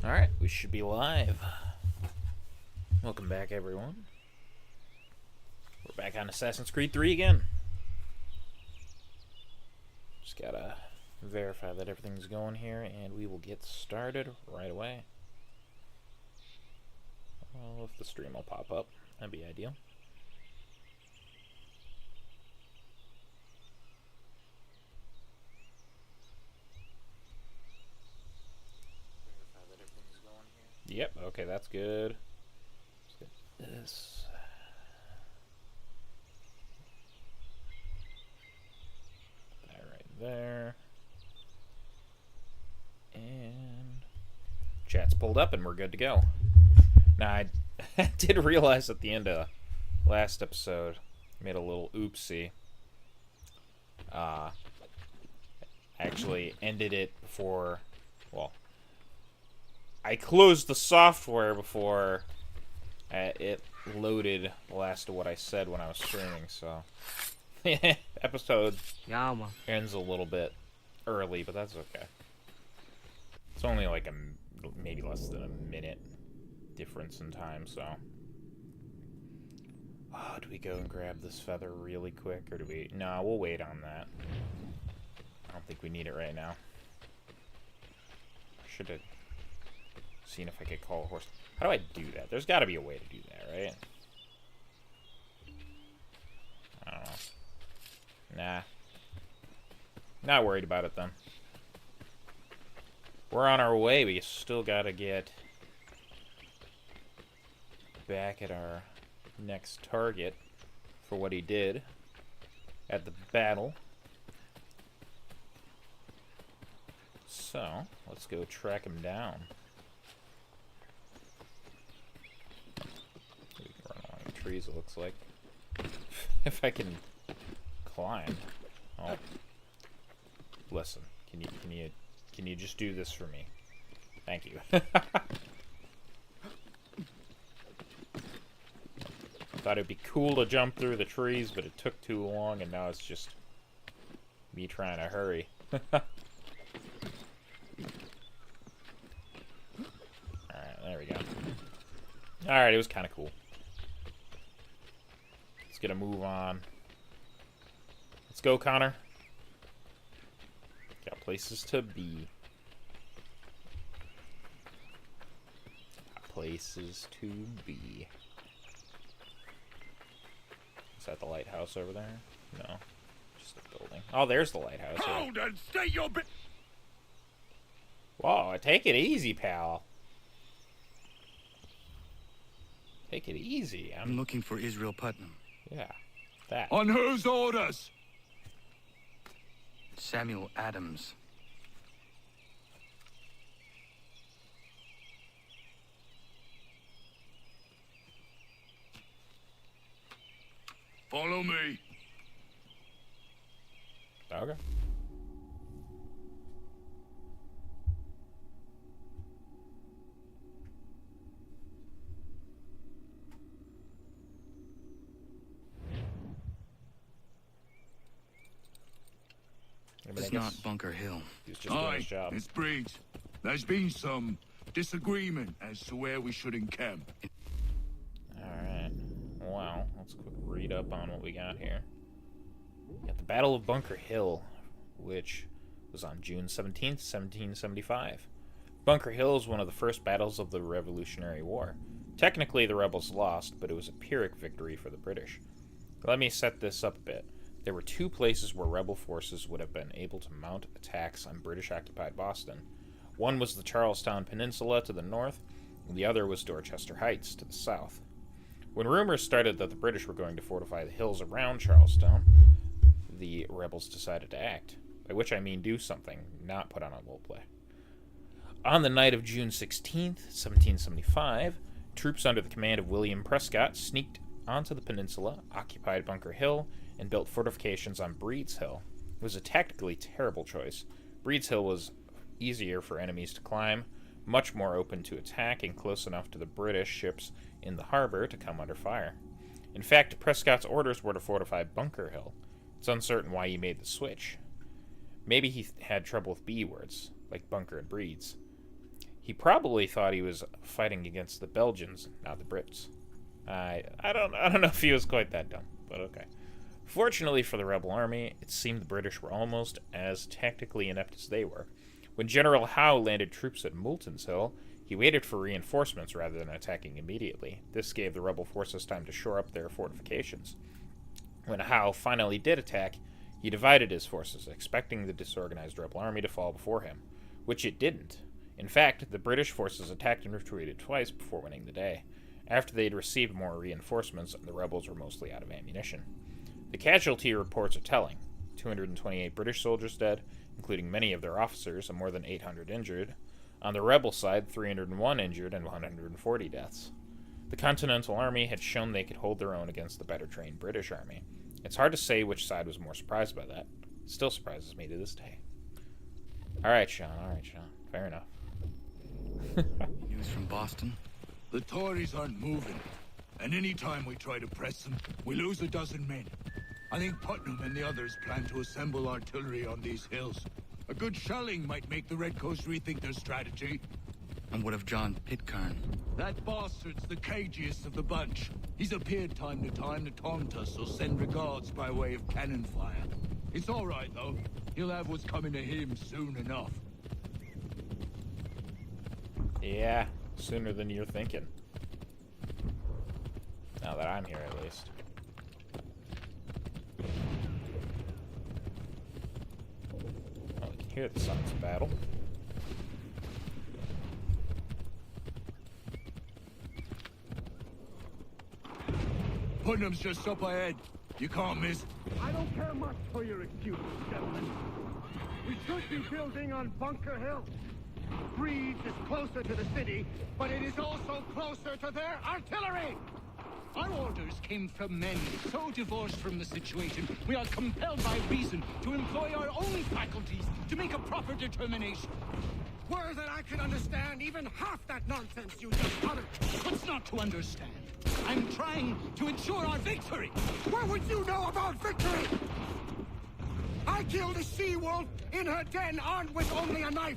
Alright, we should be live. Welcome back, everyone. We're back on Assassin's Creed 3 again. Just gotta verify that everything's going here, and we will get started right away. Well, if the stream will pop up, that'd be ideal. Yep, okay, that's good. Let's get this. That right there. And chat's pulled up and we're good to go. Now, I did realize at the end of last episode, I made a little oopsie. Actually ended it before, well, I closed the software before it loaded the last of what I said when I was streaming, so episode ends a little bit early, but that's okay. It's only like maybe less than a minute difference in time, so. Oh, do we go and grab this feather really quick, or do we? No, we'll wait on that. I don't think we need it right now. Should have seen if I could call a horse. How do I do that? There's got to be a way to do that, right? I don't know. Nah. Not worried about it then. We're on our way. We still got to get back at our next target for what he did at the battle. So, let's go track him down. We can run along the trees, it looks like. If I can climb. Oh. Listen, can you just do this for me? Thank you. Thought it'd be cool to jump through the trees, but it took too long, and now it's just me trying to hurry. Alright, there we go. Alright, it was kind of cool. Let's get a move on. Let's go, Connor. Got places to be. Got places to be. Is that the lighthouse over there? No. Just a building. Oh, there's the lighthouse. Hold and stay your bit. Whoa, take it easy, pal. Take it easy. I'm looking for Israel Putnam. Yeah, that. On whose orders? Samuel Adams. Follow me. Okay. It's not Bunker Hill. He's just doing his job. It's Breeds. There's been some disagreement as to where we should encamp. Alright. Well, let's quick read up on what we got here. We got the Battle of Bunker Hill, which was on June 17th, 1775. Bunker Hill is one of the first battles of the Revolutionary War. Technically, the rebels lost, but it was a Pyrrhic victory for the British. Let me set this up a bit. There were two places where rebel forces would have been able to mount attacks on British-occupied Boston. One was the Charlestown Peninsula to the north, and the other was Dorchester Heights to the south. When rumors started that the British were going to fortify the hills around Charlestown, the rebels decided to act, by which I mean do something, not put on a role play. On the night of June 16th, 1775, troops under the command of William Prescott sneaked onto the peninsula, occupied Bunker Hill, and built fortifications on Breeds Hill. It was a tactically terrible choice. Breeds Hill was easier for enemies to climb, much more open to attack, and close enough to the British ships in the harbor to come under fire. In fact, Prescott's orders were to fortify Bunker Hill. It's uncertain why he made the switch. Maybe he had trouble with B words, like bunker and breeds. He probably thought he was fighting against the Belgians, not the Brits. I don't know if he was quite that dumb, but okay. Fortunately for the rebel army, it seemed the British were almost as tactically inept as they were. When General Howe landed troops at Moulton's Hill, he waited for reinforcements rather than attacking immediately. This gave the rebel forces time to shore up their fortifications. When Howe finally did attack, he divided his forces, expecting the disorganized rebel army to fall before him, which it didn't. In fact, the British forces attacked and retreated twice before winning the day, after they had received more reinforcements and the rebels were mostly out of ammunition. The casualty reports are telling. 228 British soldiers dead, including many of their officers, and more than 800 injured. On the rebel side, 301 injured and 140 deaths. The Continental Army had shown they could hold their own against the better-trained British Army. It's hard to say which side was more surprised by that. It still surprises me to this day. Alright, Sean. Fair enough. News from Boston? The Tories aren't moving, and any time we try to press them, we lose a dozen men. I think Putnam and the others plan to assemble artillery on these hills. A good shelling might make the Redcoats rethink their strategy. And what of John Pitcairn? That bastard's the cagiest of the bunch. He's appeared time to taunt us or send regards by way of cannon fire. It's all right, though. He'll have what's coming to him soon enough. Yeah, sooner than you're thinking. Now that I'm here, at least. Oh, we can hear the sounds of battle. Putnam's just up ahead. You can't miss. I don't care much for your excuses, gentlemen. We should be building on Bunker Hill. Breeds is closer to the city, but it is also closer to their artillery! Our orders came from men so divorced from the situation, we are compelled by reason to employ our own faculties to make a proper determination. Were that I could understand even half that nonsense you just uttered. What's not to understand? I'm trying to ensure our victory! What would you know about victory? I killed a she-wolf in her den armed with only a knife.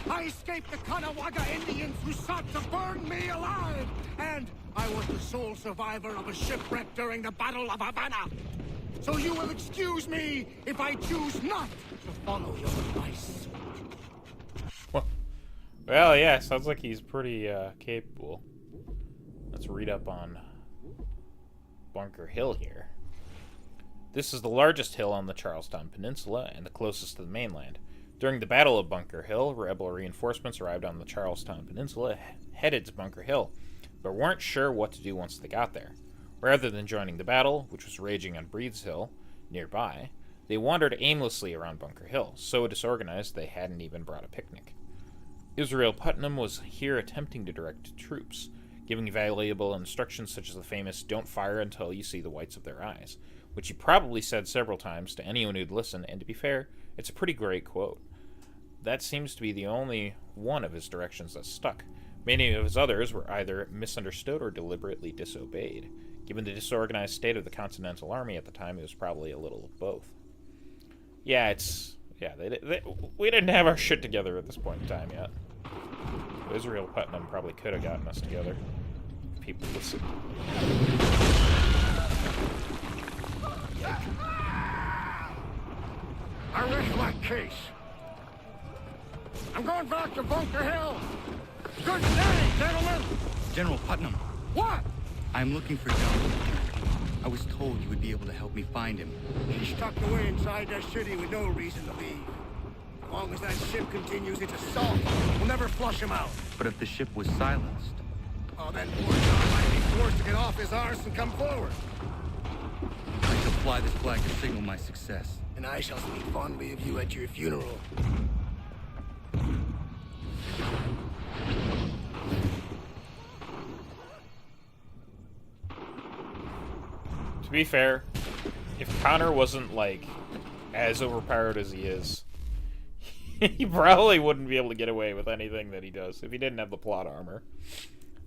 I escaped the Kanawagha Indians who sought to burn me alive. And I was the sole survivor of a shipwreck during the Battle of Havana. So you will excuse me if I choose not to follow your advice. Well, yeah, sounds like he's pretty capable. Let's read up on Bunker Hill here. This is the largest hill on the Charlestown Peninsula and the closest to the mainland. During the Battle of Bunker Hill, rebel reinforcements arrived on the Charlestown Peninsula, headed to Bunker Hill, but weren't sure what to do once they got there. Rather than joining the battle, which was raging on Breed's Hill, nearby, they wandered aimlessly around Bunker Hill, so disorganized they hadn't even brought a picnic. Israel Putnam was here attempting to direct troops, giving valuable instructions such as the famous "don't fire until you see the whites of their eyes," which he probably said several times to anyone who'd listen, and to be fair, it's a pretty great quote. That seems to be the only one of his directions that stuck. Many of his others were either misunderstood or deliberately disobeyed. Given the disorganized state of the Continental Army at the time, it was probably a little of both. Yeah, we didn't have our shit together at this point in time yet. Israel Putnam probably could have gotten us together. People listen. I rest my case. I'm going back to Bunker Hill. Good day, gentlemen. General Putnam, What? I'm looking for John Pitcairn. I was told you would be able to help me find him. He's tucked away inside that city with no reason to leave. As long as that ship continues its assault, we'll never flush him out. But if the ship was silenced, Oh, then poor John might be forced to get off his arse and come forward. I shall fly this flag to signal my success. And I shall speak fondly of you at your funeral. To be fair, if Connor wasn't, like, as overpowered as he is, he probably wouldn't be able to get away with anything that he does if he didn't have the plot armor.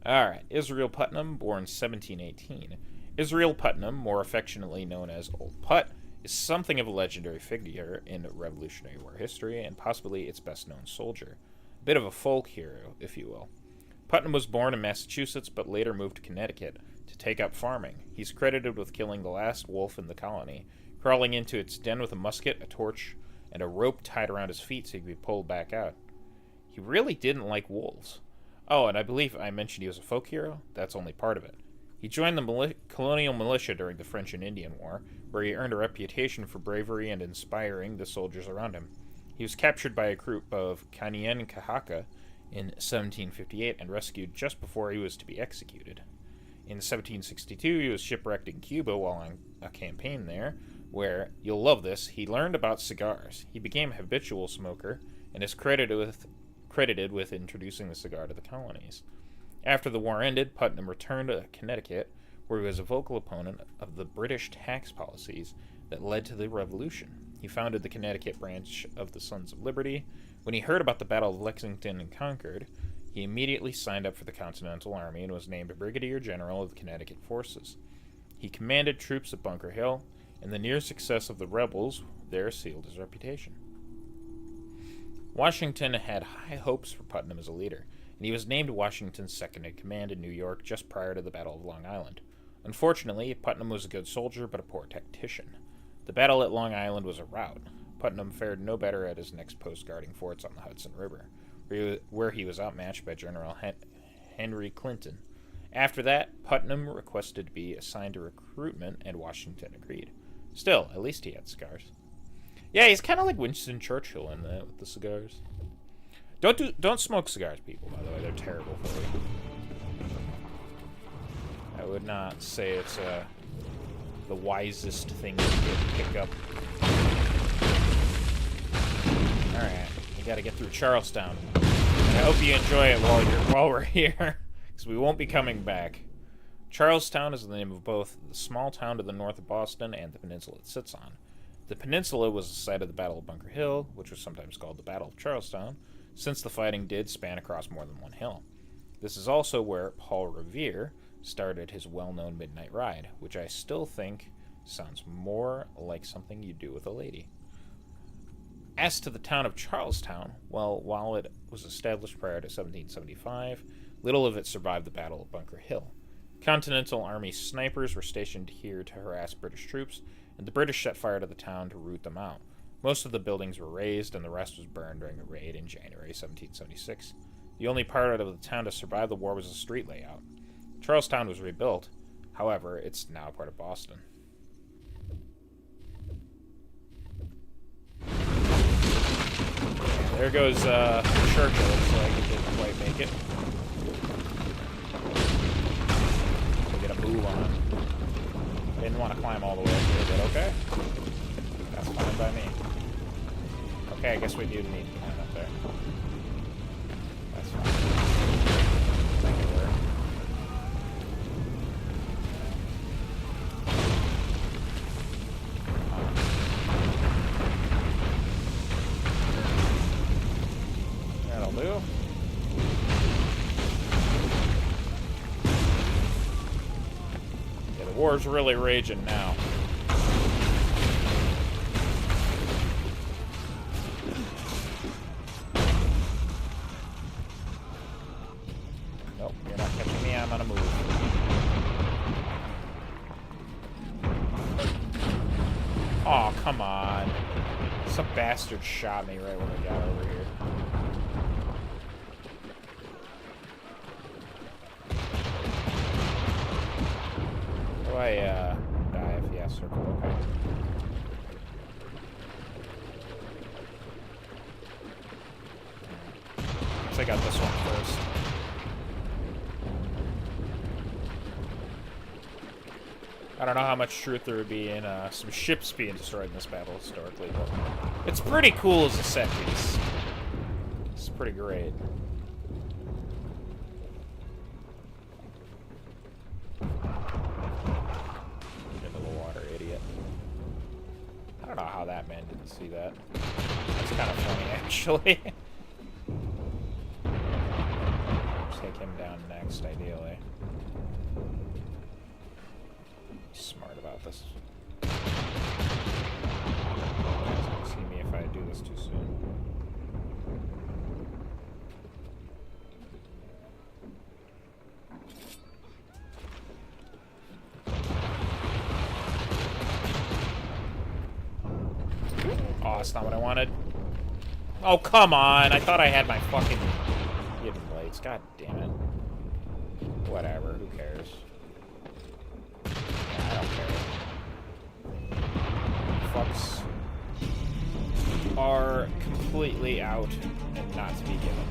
Alright, Israel Putnam, born 1718. Israel Putnam, more affectionately known as Old Put, is something of a legendary figure in Revolutionary War history, and possibly its best-known soldier. bit of a folk hero, if you will. Putnam was born in Massachusetts, but later moved to Connecticut to take up farming. He's credited with killing the last wolf in the colony, crawling into its den with a musket, a torch, and a rope tied around his feet so he could be pulled back out. He really didn't like wolves. Oh, and I believe I mentioned he was a folk hero? That's only part of it. He joined the colonial militia during the French and Indian War, where he earned a reputation for bravery and inspiring the soldiers around him. He was captured by a group of Kanien'kehá:ka in 1758 and rescued just before he was to be executed. In 1762, he was shipwrecked in Cuba while on a campaign there, where, you'll love this, he learned about cigars. He became a habitual smoker and is credited with introducing the cigar to the colonies. After the war ended, Putnam returned to Connecticut, where he was a vocal opponent of the British tax policies that led to the Revolution. He founded the Connecticut branch of the Sons of Liberty. When he heard about the Battle of Lexington and Concord, he immediately signed up for the Continental Army and was named Brigadier General of the Connecticut forces. He commanded troops at Bunker Hill, and the near success of the rebels there sealed his reputation. Washington had high hopes for Putnam as a leader, and he was named Washington's second-in-command in New York just prior to the Battle of Long Island. Unfortunately, Putnam was a good soldier but a poor tactician. The battle at Long Island was a rout. Putnam fared no better at his next post guarding forts on the Hudson River, where he was outmatched by General Henry Clinton. After that, Putnam requested to be assigned to recruitment, and Washington agreed. Still, at least he had cigars. Yeah, he's kind of like Winston Churchill in that with the cigars. Don't smoke cigars, people, by the way. They're terrible for you. I would not say it's the wisest thing to pick up. Alright, we gotta get through Charlestown. I hope you enjoy it while we're here, because we won't be coming back. Charlestown is the name of both the small town to the north of Boston and the peninsula it sits on. The peninsula was the site of the Battle of Bunker Hill, which was sometimes called the Battle of Charlestown, since the fighting did span across more than one hill. This is also where Paul Revere started his well-known midnight ride, which I still think sounds more like something you do with a lady. As to the town of Charlestown, well, while it was established prior to 1775, little of it survived the Battle of Bunker Hill. Continental Army snipers were stationed here to harass British troops, and the British set fire to the town to root them out. Most of the buildings were razed, and the rest was burned during a raid in January 1776. The only part of the town to survive the war was the street layout. Charlestown was rebuilt. However, it's now part of Boston. There goes Churchill. Looks like he didn't quite make it. We'll get a move on. Didn't want to climb all the way up here, but okay. That's fine by me. Okay, I guess we do need to climb up there. That's fine. Make it work. That'll do. Yeah, the war's really raging now. Nope, you're not catching me. I'm on a move. Oh, come on. Some bastard shot me right when we got over here. Do I, dive? Yeah, circle, okay. Guess I got this one first. I don't know how much truth there would be in some ships being destroyed in this battle historically, but it's pretty cool as a set piece. It's pretty great. Into the water, idiot. I don't know how that man didn't see that. That's kind of funny, actually. Take him down next, ideally. Smart about this. You guys can see me if I do this too soon. that's not what I wanted. Oh, come on. I thought I had my fucking hidden blades. God damn it. Whatever. Who cares? I don't care. Fucks are completely out and not to be given.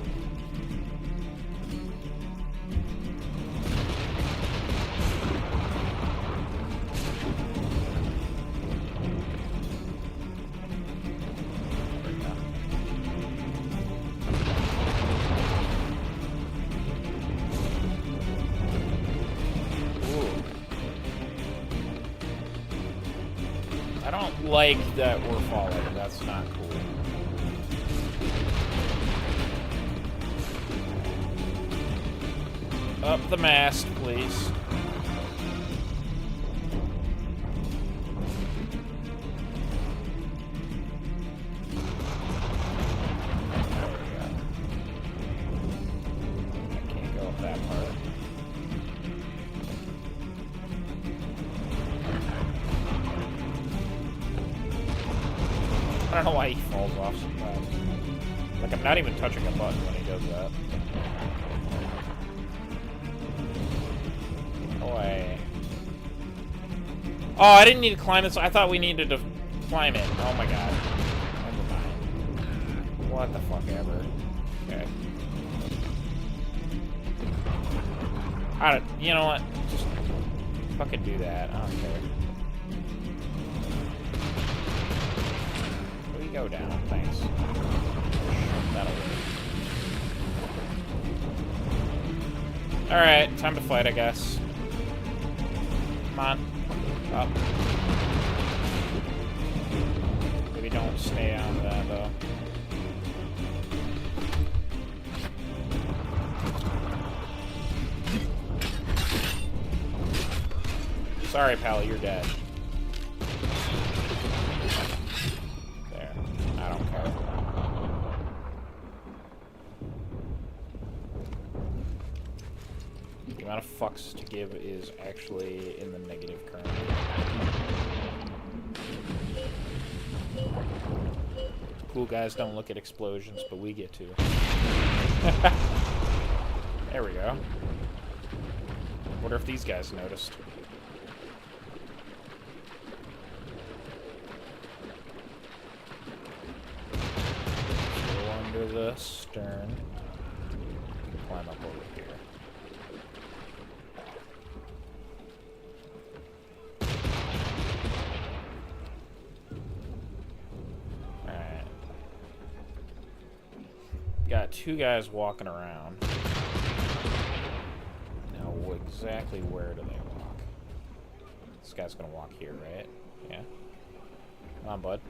I don't like that we're falling. That's not cool. Up the mast, please. There we go. I can't go up that part. I don't know why he falls off sometimes. Like, I'm not even touching a button when he does that. Away. Oh, I didn't need to climb this. I thought we needed to climb it. Oh my god. Never mind. What the fuck ever. Okay. You know what? Just fucking do that. I don't care. Go down, thanks. That'll work. Alright, time to fight, I guess. Come on. Up. Maybe don't stay on that, though. Sorry, pal, you're dead. The amount of fucks to give is actually in the negative currently. Cool guys don't look at explosions, but we get to. There we go. Wonder if these guys noticed. Go under the stern. Climb up over here. Got two guys walking around. Now, exactly where do they walk? This guy's gonna walk here, right? Yeah. Come on, bud.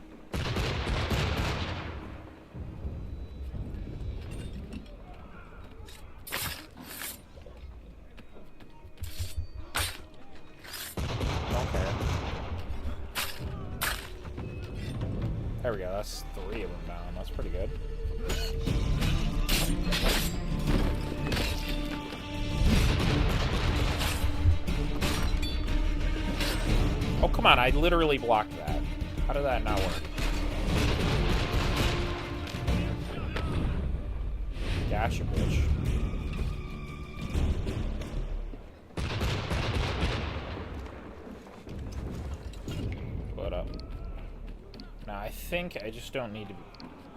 Okay. There we go. That's 3 of them down. That's pretty good. Oh, come on, I literally blocked that. How did that not work? Gotcha, bitch. What up? Now, I think I just don't need to...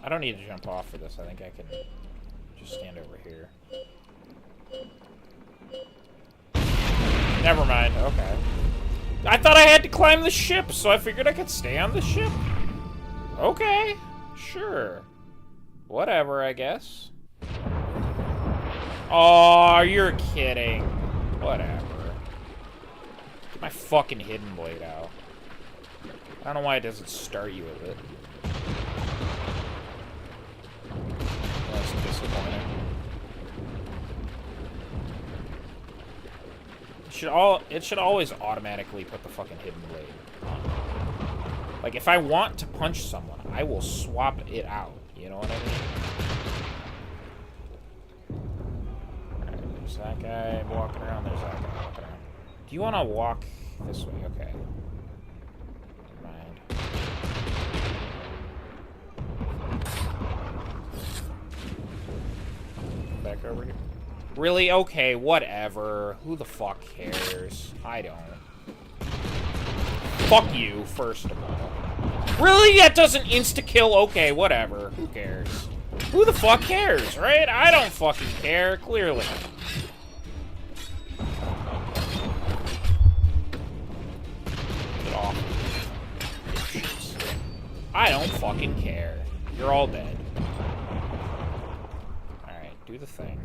I don't need to jump off for this. I think I can just stand over here. Never mind. Okay. I thought I had to climb the ship, so I figured I could stay on the ship. Okay. Sure. Whatever, I guess. Oh, you're kidding. Whatever. Get my fucking hidden blade out. I don't know why it doesn't start you with it. That's disappointing. It should always automatically put the fucking hidden blade on. Like, if I want to punch someone, I will swap it out. You know what I mean? Alright, there's that guy walking around. There's that guy walking around. Do you want to walk this way? Okay. Never mind. back over here. Really? Okay, whatever. Who the fuck cares? I don't. Fuck you, first of all. Really? That doesn't insta-kill? Okay, whatever. Who cares? Who the fuck cares, right? I don't fucking care, clearly. Get off. I don't fucking care. You're all dead. Alright, do the thing.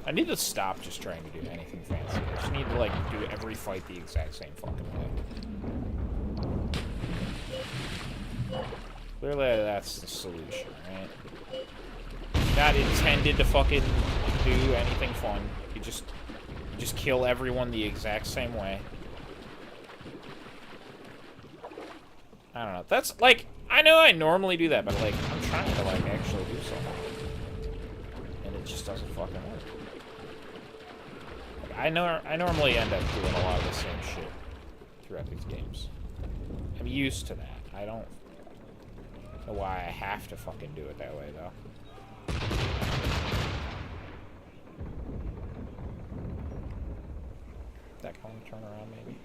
I need to stop just trying to do anything fancy. I just need to, like, do every fight the exact same fucking way. Clearly, that's the solution, right? Not intended to fucking do anything fun. You just kill everyone the exact same way. I don't know. That's, like, I know I normally do that, but, like, I'm trying to, like, actually do something. And it just doesn't fucking work. Like, I normally end up doing a lot of the same shit throughout these games. I'm used to that. I don't know why I have to fucking do it that way, though. That going to turn around, maybe?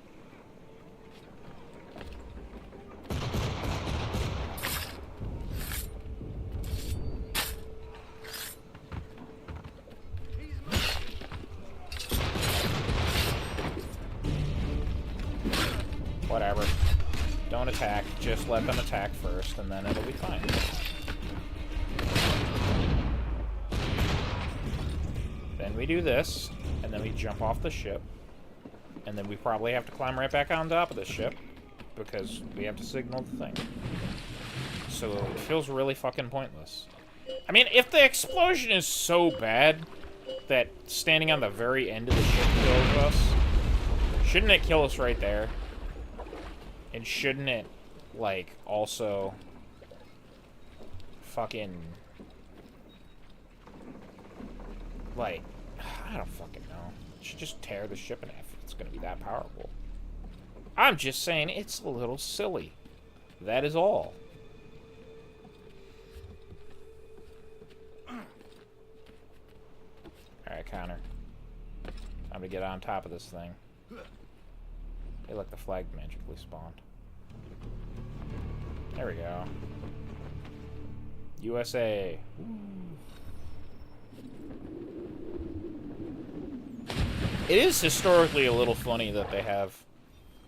Whatever. Don't attack. Just let them attack first, and then it'll be fine. Then we do this, and then we jump off the ship. And then we probably have to climb right back on top of the ship, because we have to signal the thing. So it feels really fucking pointless. I mean, if the explosion is so bad that standing on the very end of the ship kills us, shouldn't it kill us right there? And shouldn't it, like, also fucking, like, I don't fucking know. It should just tear the ship in half if it's gonna be that powerful. I'm just saying it's a little silly. That is all. Alright, Connor. Time to get on top of this thing. Hey, look, the flag magically spawned. There we go. USA. It is historically a little funny that they have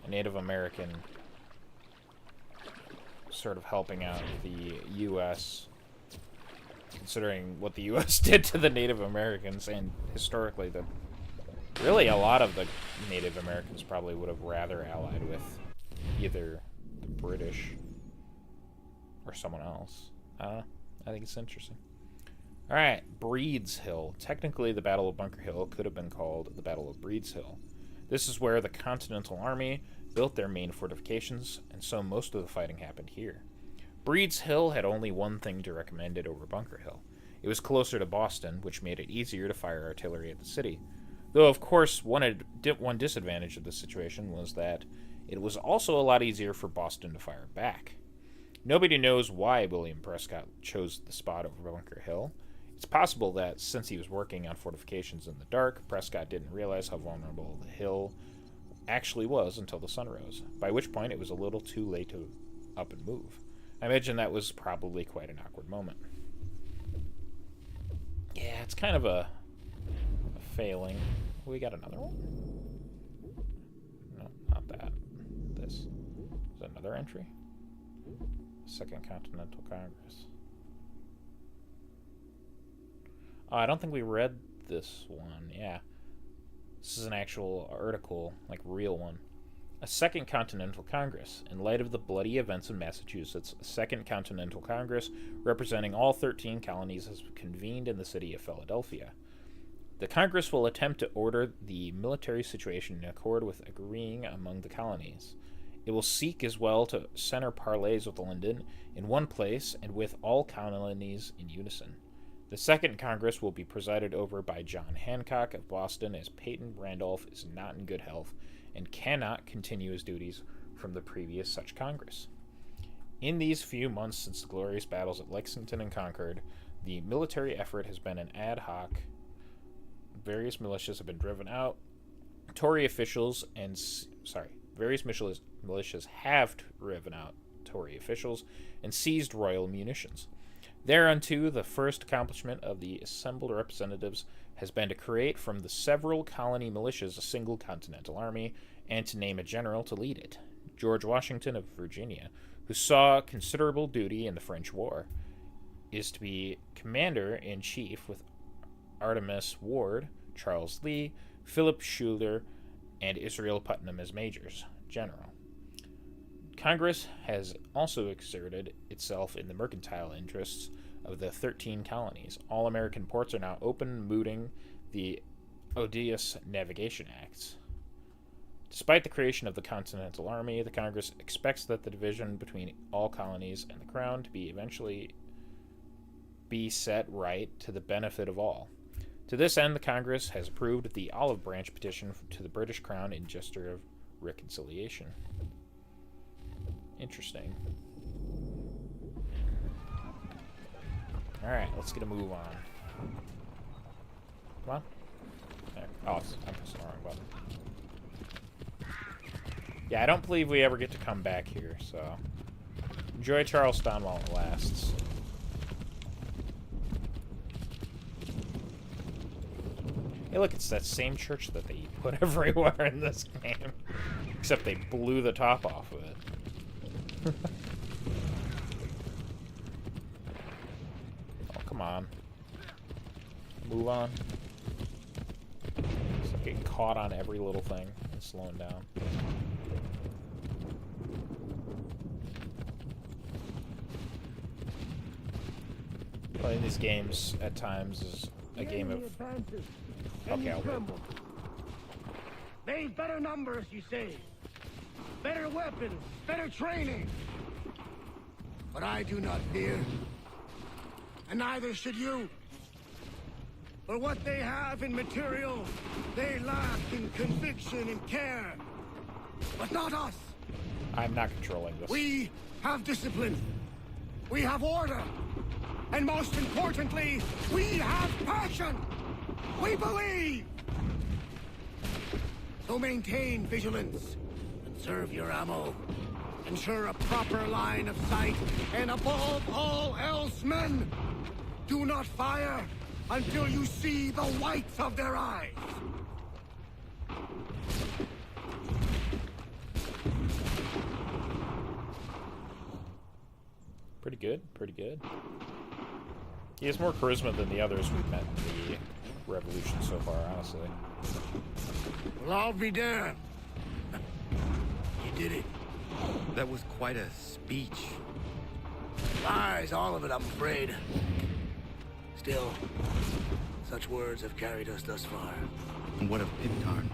a Native American sort of helping out the U.S., considering what the U.S. did to the Native Americans, and historically that really a lot of the Native Americans probably would have rather allied with either the British or someone else. I think it's interesting. Alright, Breed's Hill. Technically, the Battle of Bunker Hill could have been called the Battle of Breed's Hill. This is where the Continental Army built their main fortifications, and so most of the fighting happened here. Breed's Hill had only one thing to recommend it over Bunker Hill. It was closer to Boston, which made it easier to fire artillery at the city. Though, of course, one disadvantage of this situation was that it was also a lot easier for Boston to fire back. Nobody knows why William Prescott chose the spot over Bunker Hill. It's possible that, since he was working on fortifications in the dark, Prescott didn't realize how vulnerable the hill actually was until the sun rose, by which point it was a little too late to up and move. I imagine that was probably quite an awkward moment. Yeah, it's kind of a failing. We got another one? No, not that. This. Is that another entry? Second Continental Congress. Oh, I don't think we read this one. Yeah. This is an actual article, like real one. A Second Continental Congress. In light of the bloody events in Massachusetts, a Second Continental Congress representing all 13 colonies has convened in the city of Philadelphia. The Congress will attempt to order the military situation in accord with agreeing among the colonies. It will seek as well to center parleys with London in one place and with all colonies in unison. The Second Congress will be presided over by John Hancock of Boston, as Peyton Randolph is not in good health and cannot continue his duties from the previous such Congress. In these few months since the glorious battles at Lexington and Concord, The military effort has been an ad hoc. Various militias have been driven out. Tory officials and various militias have driven out Tory officials and seized royal munitions. Thereunto, the first accomplishment of the assembled representatives has been to create from the several colony militias a single continental army, and to name a general to lead it. George Washington of Virginia, who saw considerable duty in the French War, is to be commander-in-chief, with Artemas Ward, Charles Lee, Philip Schuyler, and Israel Putnam as majors general. Congress has also exerted itself in the mercantile interests of the 13 colonies. All American ports are now open, mooting the odious Navigation Acts. Despite the creation of the Continental Army, the Congress expects that the division between all colonies and the Crown to be eventually be set right to the benefit of all. To this end, the Congress has approved the Olive Branch petition to the British Crown in gesture of reconciliation. Interesting. Alright, let's get a move on. Come on. There. Oh, I'm pressing the wrong button. Yeah, I don't believe we ever get to come back here, so enjoy Charlestown while it lasts. Hey, look, it's that same church that they put everywhere in this game. Except they blew the top off of it. Oh, come on. Move on. It's like getting caught on every little thing and slowing down. Playing these games at times is a game of... Okay, I'll wait. They've better numbers, you say. Better weapons, better training. But I do not fear. And neither should you. For what they have in material, they lack in conviction and care. But not us. I'm not controlling this. We have discipline. We have order. And most importantly, we have passion. We believe. So maintain vigilance. Conserve your ammo. Ensure a proper line of sight. And above all else, men, do not fire until you see the whites of their eyes. Pretty good, pretty good. He has more charisma than the others we've met in the Revolution so far, honestly. Well, I'll be damned. You did it. That was quite a speech. Lies, all of it, I'm afraid. Still, such words have carried us thus far. And what of Pittarn?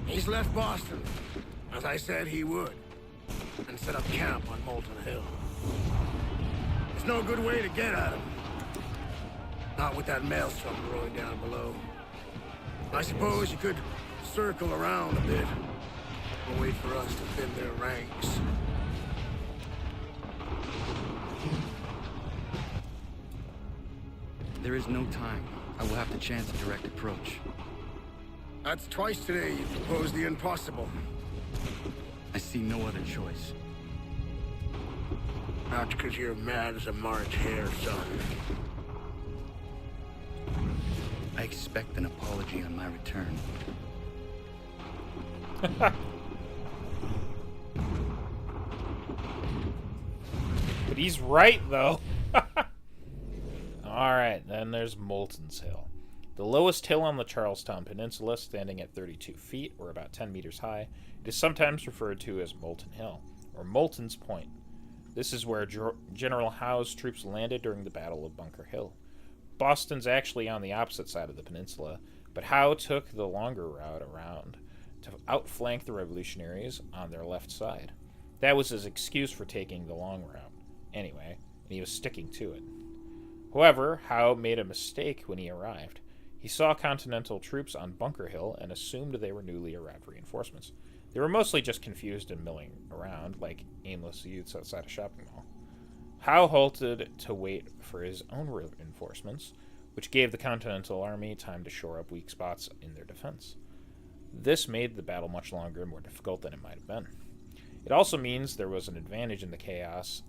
He's left Boston, as I said he would, and set up camp on Molten Hill. There's no good way to get at him. Not with that maelstrom rolling down below. I suppose you could circle around a bit and wait for us to thin their ranks. There is no time. I will have to chance a direct approach. That's twice today you proposed the impossible. I see no other choice. Not because you're mad as a March hare, son. I expect an apology on my return. But he's right, though. Alright, then there's Molten's Hill. The lowest hill on the Charlestown Peninsula, standing at 32 feet, or about 10 meters high, it is sometimes referred to as Molten Hill, or Molten's Point. This is where General Howe's troops landed during the Battle of Bunker Hill. Boston's actually on the opposite side of the peninsula, but Howe took the longer route around to outflank the revolutionaries on their left side. That was his excuse for taking the long route, anyway, and he was sticking to it. However, Howe made a mistake when he arrived. He saw Continental troops on Bunker Hill and assumed they were newly arrived reinforcements. They were mostly just confused and milling around, like aimless youths outside a shopping mall. Howe halted to wait for his own reinforcements, which gave the Continental Army time to shore up weak spots in their defense. This made the battle much longer and more difficult than it might have been. It also means there was an advantage in the chaos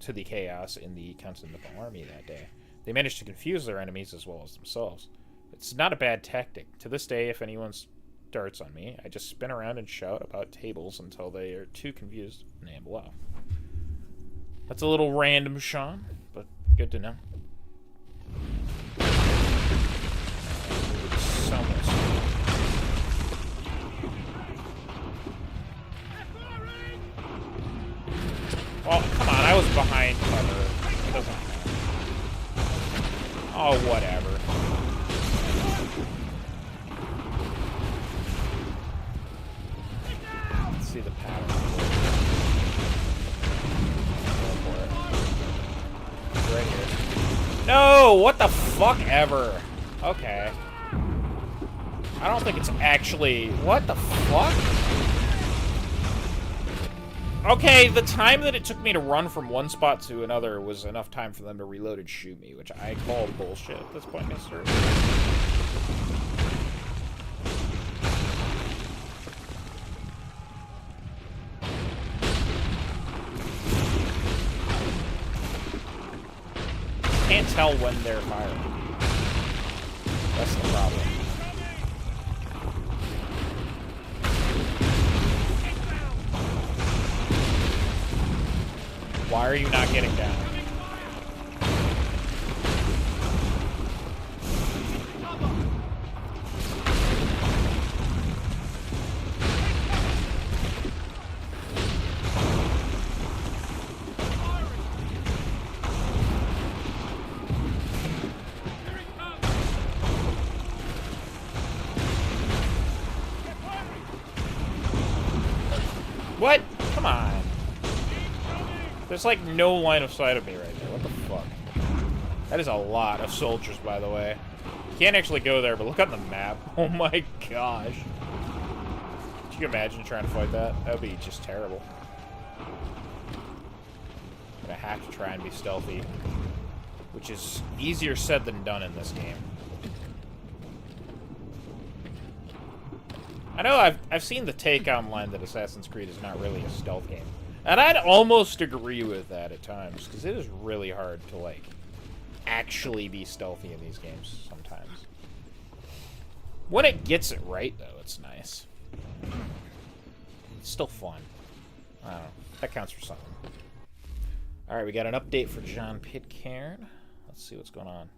in the Continental Army that day. They managed to confuse their enemies as well as themselves. It's not a bad tactic. To this day, if anyone starts on me, I just spin around and shout about tables until they are too confused and amble off. That's a little random, Sean, but good to know. Well, come on, I was behind cover. It doesn't matter. Oh, whatever. Let's see the pattern. Go for it. Right here. No! What the fuck ever? Okay. I don't think it's actually... What the fuck? Okay, the time that it took me to run from one spot to another was enough time for them to reload and shoot me, which I call bullshit at this point in history. Can't tell when they're firing. That's the problem. Why are you not getting down? What? Come on. There's like no line of sight of me right there. What the fuck? That is a lot of soldiers, by the way. You can't actually go there, but look on the map. Oh my gosh. Could you imagine trying to fight that? That would be just terrible. I'm gonna have to try and be stealthy, which is easier said than done in this game. I know I've seen the take online that Assassin's Creed is not really a stealth game. And I'd almost agree with that at times, because it is really hard to, like, actually be stealthy in these games sometimes. When it gets it right, though, it's nice. It's still fun. I don't know. That counts for something. Alright, we got an update for John Pitcairn. Let's see what's going on.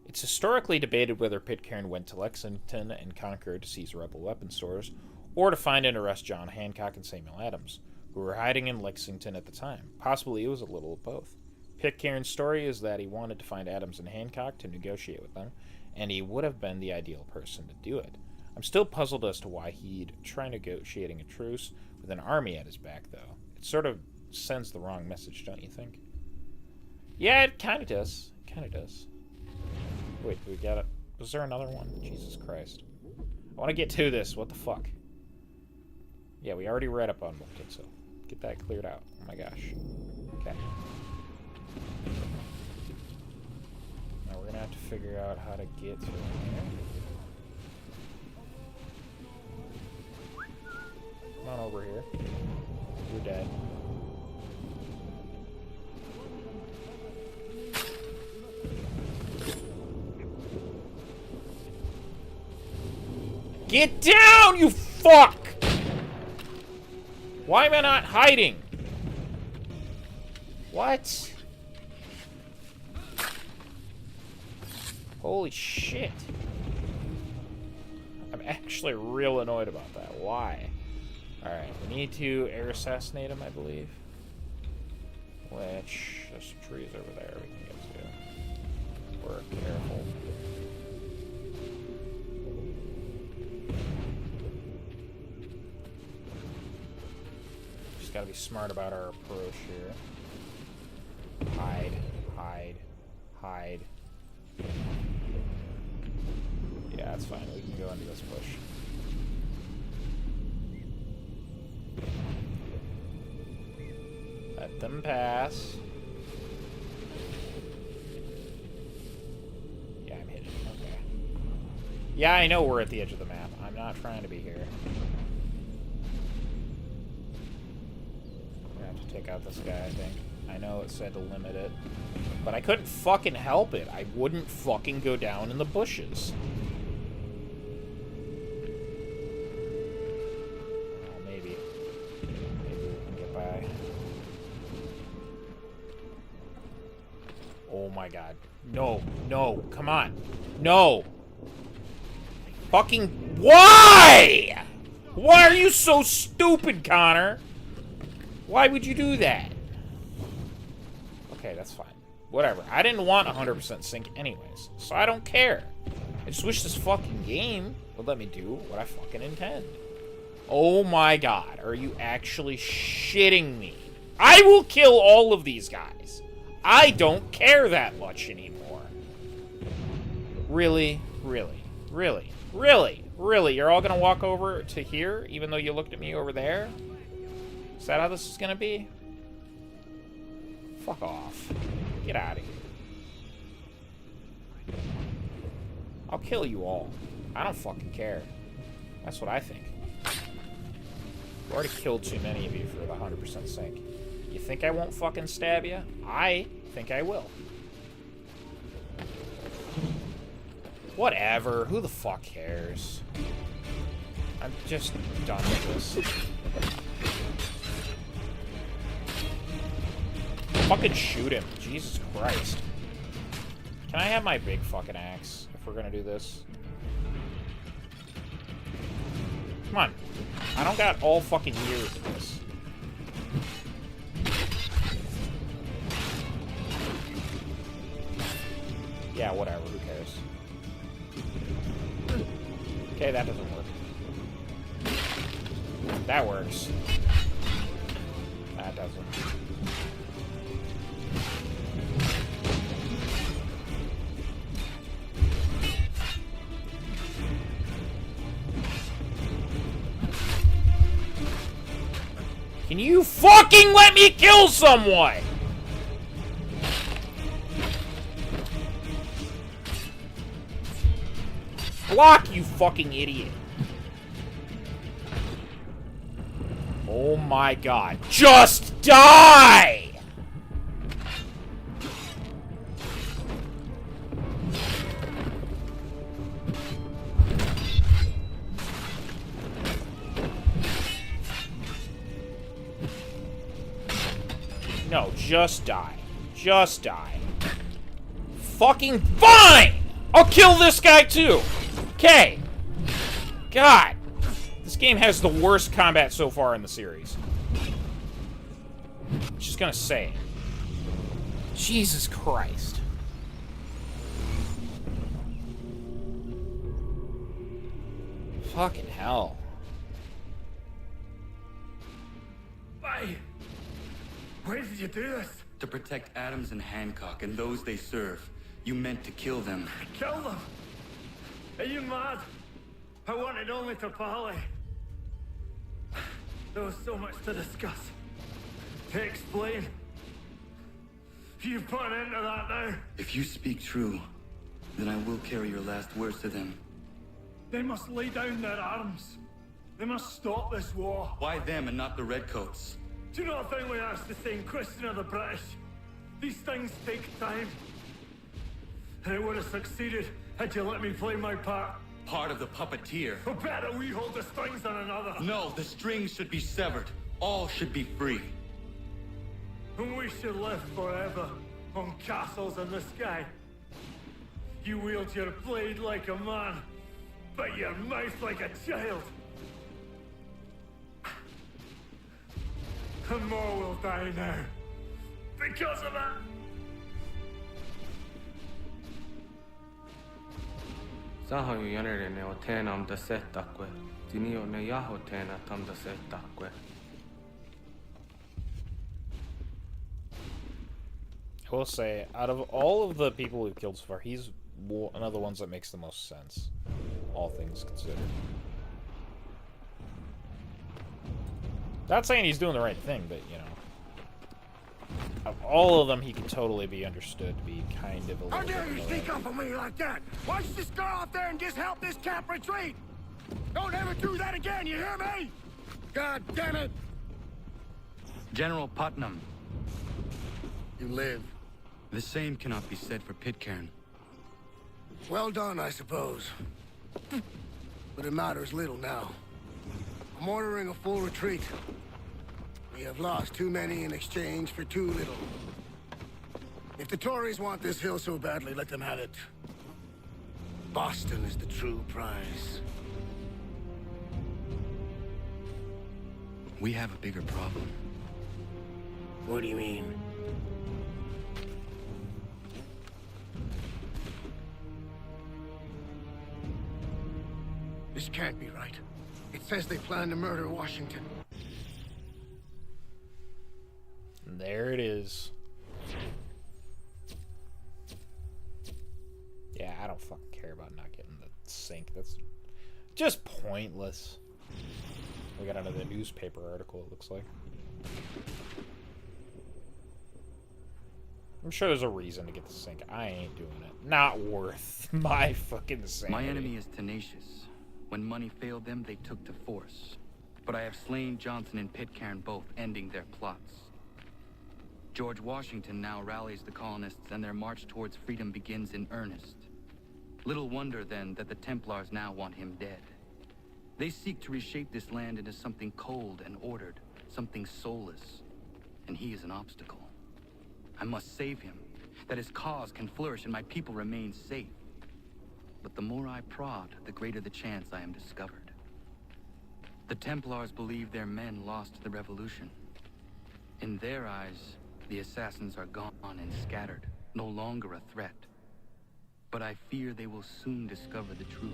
It's historically debated whether Pitcairn went to Lexington and Concord to seize rebel weapon stores, or to find and arrest John Hancock and Samuel Adams, who were hiding in Lexington at the time. Possibly it was a little of both. Pitcairn's story is that he wanted to find Adams and Hancock to negotiate with them, and he would have been the ideal person to do it. I'm still puzzled as to why he'd try negotiating a truce with an army at his back, though. It sort of sends the wrong message, don't you think? Yeah, it kind of does. It kind of does. Wait, we got it. Was there another one? Jesus Christ. I want to get to this. What the fuck? Yeah, we already read up on Moulton, so get that cleared out. Oh my gosh. Okay. Now we're gonna have to figure out how to get to here. Come on over here. You're dead. Get down, you fuck! Why am I not hiding? What? Holy shit. I'm actually real annoyed about that. Why? Alright, we need to air assassinate him, I believe. Which, there's some trees over there we can get to. We're careful. Just gotta be smart about our approach here. Hide, hide, hide. Yeah, that's fine. We can go into this bush. Let them pass. Yeah, I know we're at the edge of the map. I'm not trying to be here. I'm gonna have to take out this guy, I think. I know it said to limit it, but I couldn't fucking help it. I wouldn't fucking go down in the bushes. Well, maybe. Maybe we can get by. Oh my god. No, no, come on. No! Fucking... Why?! Why are you so stupid, Connor? Why would you do that? Okay, that's fine. Whatever. I didn't want 100% sync anyways, so I don't care. I just wish this fucking game would let me do what I fucking intend. Oh my god, are you actually shitting me? I will kill all of these guys. I don't care that much anymore. Really? Really? Really? Really? Really? You're all gonna walk over to here, even though you looked at me over there? Is that how this is gonna be? Fuck off. Get out of here. I'll kill you all. I don't fucking care. That's what I think. I've already killed too many of you for the 100% sync. You think I won't fucking stab you? I think I will. Whatever. Who the fuck cares? I'm just done with this. Fucking shoot him. Jesus Christ. Can I have my big fucking axe if we're gonna do this? Come on. I don't got all fucking years of this. Yeah, whatever. Who cares? Okay, that doesn't work. That works. That doesn't. Can you fucking let me kill someone? Block, you fucking idiot. Oh my god. Just die! No, just die. Just die. Fucking fine! I'll kill this guy too! Okay. God. This game has the worst combat so far in the series. Just gonna say. Jesus Christ. Fucking hell. Why? Why did you do this? To protect Adams and Hancock and those they serve, you meant to kill them. Kill them? Are you mad? I wanted only to parley. There was so much to discuss. To explain. You put an end to that now. If you speak true, then I will carry your last words to them. They must lay down their arms. They must stop this war. Why them and not the Redcoats? Do you not think we asked the same question of the British? These things take time. And it would have succeeded had you let me play my part. Part of the puppeteer. Or better, we hold the strings on another. No, the strings should be severed. All should be free. And we should live forever on castles in the sky. You wield your blade like a man, but your mouth like a child. And more will die now. Because of it. Sahoju jänerene o teenam da setakwe. Dinio ne yaho teena tam da setakwe. I will say, out of all of the people we've killed so far, he's one of the ones that makes the most sense. All things considered. Not saying he's doing the right thing, but, you know. of all of them, he can totally be understood to be kind of a How little dare bit you of sneak up on me like that? Why don't you just go out there and just help this camp retreat? Don't ever do that again, you hear me? God damn it! General Putnam. You live. The same cannot be said for Pitcairn. Well done, I suppose. But it matters little now. I'm ordering a full retreat. We have lost too many in exchange for too little. If the Tories want this hill so badly, let them have it. Boston is the true prize. We have a bigger problem. What do you mean? This can't be right. It says they plan to murder Washington. And there it is. Yeah, I don't fucking care about not getting the sink. That's just pointless. We got another newspaper article, it looks like. I'm sure there's a reason to get the sink. I ain't doing it. Not worth my fucking sanity. My enemy is tenacious. When money failed them, they took to force. But I have slain Johnson and Pitcairn both, ending their plots. George Washington now rallies the colonists, and their march towards freedom begins in earnest. Little wonder, then, that the Templars now want him dead. They seek to reshape this land into something cold and ordered, something soulless. And he is an obstacle. I must save him, that his cause can flourish and my people remain safe. But the more I prod, the greater the chance I am discovered. The Templars believe their men lost the revolution. In their eyes, the assassins are gone and scattered, no longer a threat. But I fear they will soon discover the truth,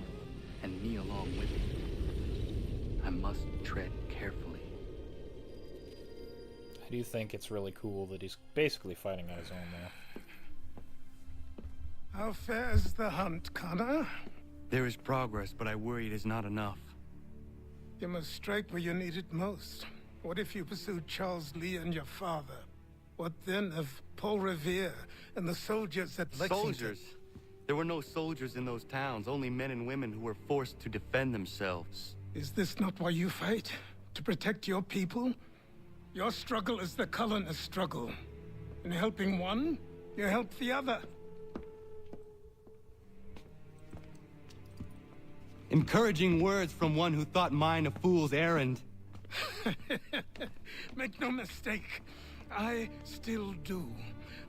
and me along with it. I must tread carefully. I do think it's really cool that he's basically fighting on his own now. How fares the hunt, Connor? There is progress, but I worry it is not enough. You must strike where you need it most. What if you pursued Charles Lee and your father? What then of Paul Revere and the soldiers at Lexington? Soldiers? There were no soldiers in those towns, only men and women who were forced to defend themselves. Is this not why you fight? To protect your people? Your struggle is the colonist struggle. In helping one, you help the other. Encouraging words from one who thought mine a fool's errand. Make no mistake, I still do.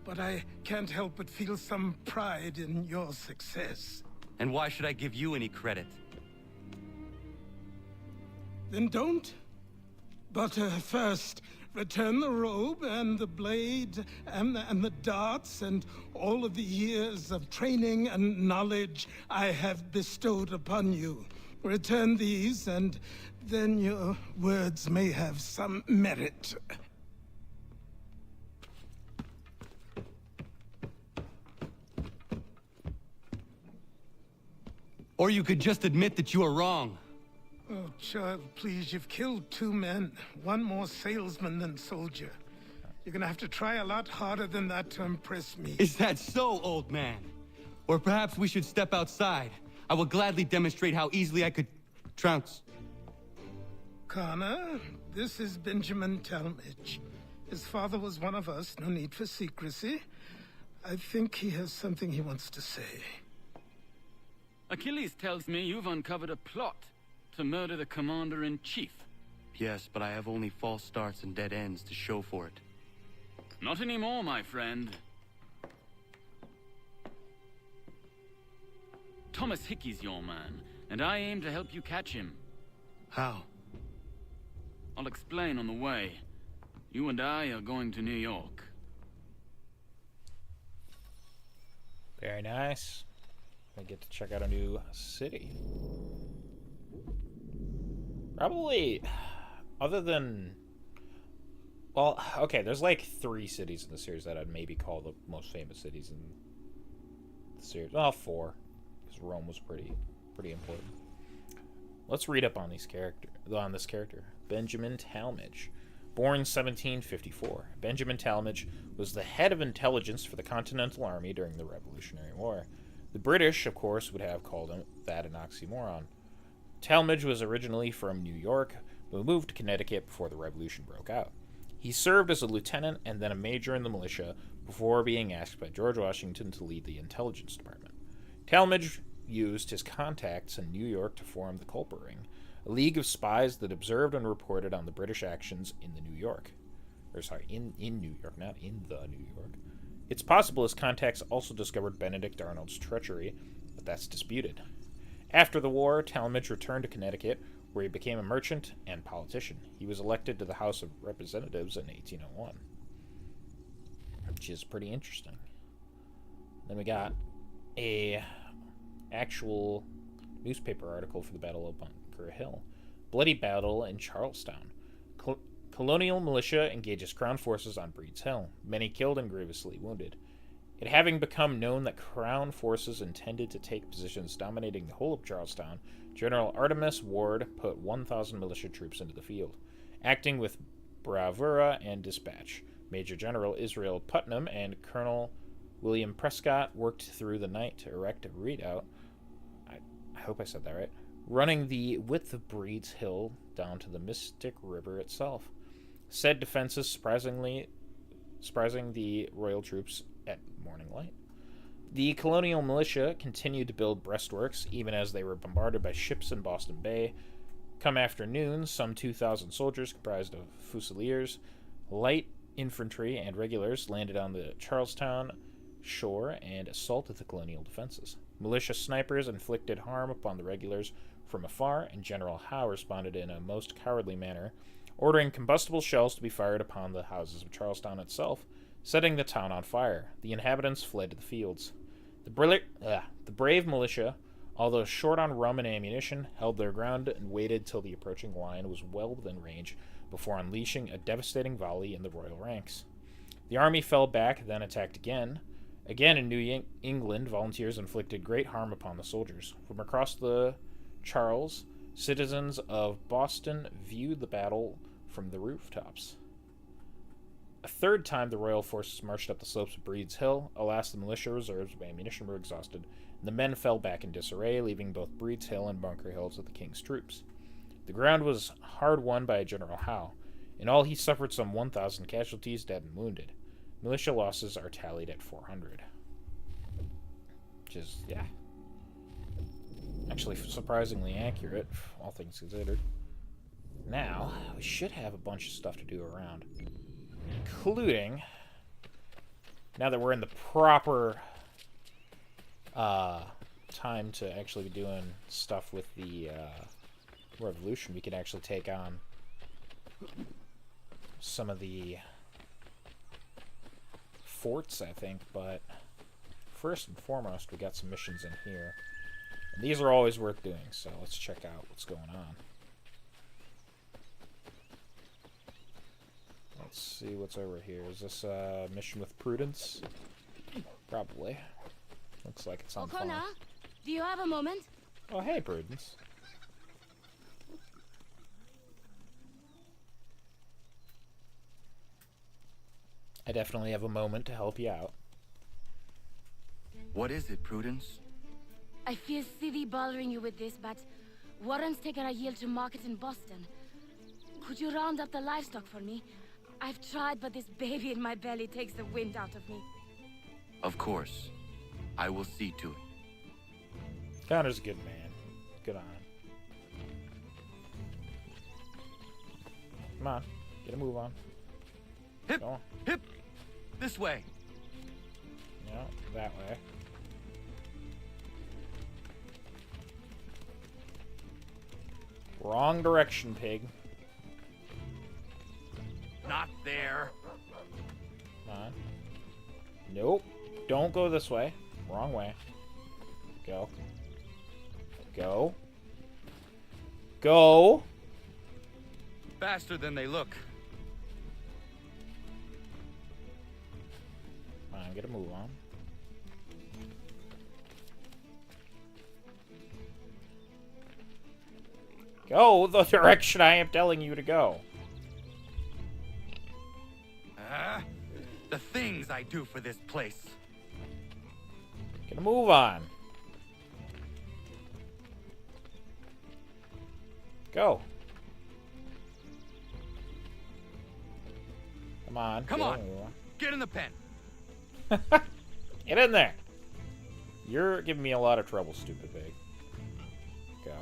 But I can't help but feel some pride in your success. And why should I give you any credit? Then don't. But first, return the robe and the blade and the darts and all of the years of training and knowledge I have bestowed upon you. Return these, and then your words may have some merit. Or you could just admit that you are wrong. Oh, child, please, you've killed 2 men. One more salesman than soldier. You're gonna have to try a lot harder than that to impress me. Is that so, old man? Or perhaps we should step outside. I will gladly demonstrate how easily I could trounce. Connor, this is Benjamin Talmadge. His father was one of us, no need for secrecy. I think he has something he wants to say. Achilles tells me you've uncovered a plot to murder the commander-in-chief. Yes, but I have only false starts and dead ends to show for it. Not anymore, my friend. Thomas Hickey's your man, and I aim to help you catch him. How? I'll explain on the way. You and I are going to New York. Very nice. I get to check out a new city. Probably, other than... Well, okay, there's like 3 cities in the series that I'd maybe call the most famous cities in the series. Well, 4, because Rome was pretty important. Let's read up on this character. Benjamin Talmadge. Born 1754, Benjamin Talmadge was the head of intelligence for the Continental Army during the Revolutionary War. The British, of course, would have called him that an oxymoron. Talmadge was originally from New York, but moved to Connecticut before the Revolution broke out. He served as a lieutenant and then a major in the militia before being asked by George Washington to lead the intelligence department. Talmadge used his contacts in New York to form the Culper Ring, a league of spies that observed and reported on the British actions in New York, not in the New York. It's possible his contacts also discovered Benedict Arnold's treachery, but that's disputed. After the war, Talmadge returned to Connecticut, where he became a merchant and politician. He was elected to the House of Representatives in 1801, which is pretty interesting. Then we got a actual newspaper article for the Battle of Bunker Hill. Bloody battle in Charlestown. Colonial militia engages Crown forces on Breed's Hill. Many killed and grievously wounded. It having become known that Crown forces intended to take positions dominating the whole of Charlestown, General Artemus Ward put 1,000 militia troops into the field. Acting with bravura and dispatch, Major General Israel Putnam and Colonel William Prescott worked through the night to erect a redoubt. I hope I said that right. Running the width of Breed's Hill down to the Mystic River itself. Said defenses surprising the royal troops at morning light. The colonial militia continued to build breastworks even as they were bombarded by ships in Boston Bay. Come afternoon, some 2,000 soldiers comprised of fusiliers, light infantry, and regulars landed on the Charlestown shore and assaulted the colonial defenses. Militia snipers inflicted harm upon the regulars from afar, and General Howe responded in a most cowardly manner, ordering combustible shells to be fired upon the houses of Charlestown itself, setting the town on fire. The inhabitants fled to the fields. The brave militia, although short on rum and ammunition, held their ground and waited till the approaching line was well within range before unleashing a devastating volley in the royal ranks. The army fell back, then attacked again. Again in New England, volunteers inflicted great harm upon the soldiers. From across the Charles, citizens of Boston viewed the battle from the rooftops. A third time, the royal forces marched up the slopes of Breed's Hill. Alas, the militia reserves of ammunition were exhausted, and the men fell back in disarray, leaving both Breed's Hill and Bunker Hill to the king's troops. The ground was hard won by General Howe. In all, he suffered some 1,000 casualties, dead and wounded. Militia losses are tallied at 400. Which is, yeah, actually surprisingly accurate, all things considered. Now, we should have a bunch of stuff to do around. Including, now that we're in the proper time to actually be doing stuff with the Revolution, we could actually take on some of the forts, I think, but first and foremost, we got some missions in here. And these are always worth doing, so let's check out what's going on. Let's see what's over here. Is this a mission with Prudence? Probably. Looks like it's on O'Connor, fire. do you have a moment? Oh, hey, Prudence. I definitely have a moment to help you out. What is it, Prudence? I feel silly bothering you with this, but Warren's taken a yield to market in Boston. Could you round up the livestock for me? I've tried, but this baby in my belly takes the wind out of me. Of course. I will see to it. Connor's a good man. Good on him. Come on. Get a move on. Hip! Go on. Hip! This way! No, that way. Wrong direction, pig. Not there! Come on. Nope. Don't go this way. Wrong way. Go. Go. Go! Faster than they look. Come on, get a move on. Go the direction I am telling you to go. I do for this place. Get a move on. Go. Come on. Come go. on. Get in the pen. Get in there. You're giving me a lot of trouble, stupid pig. Go.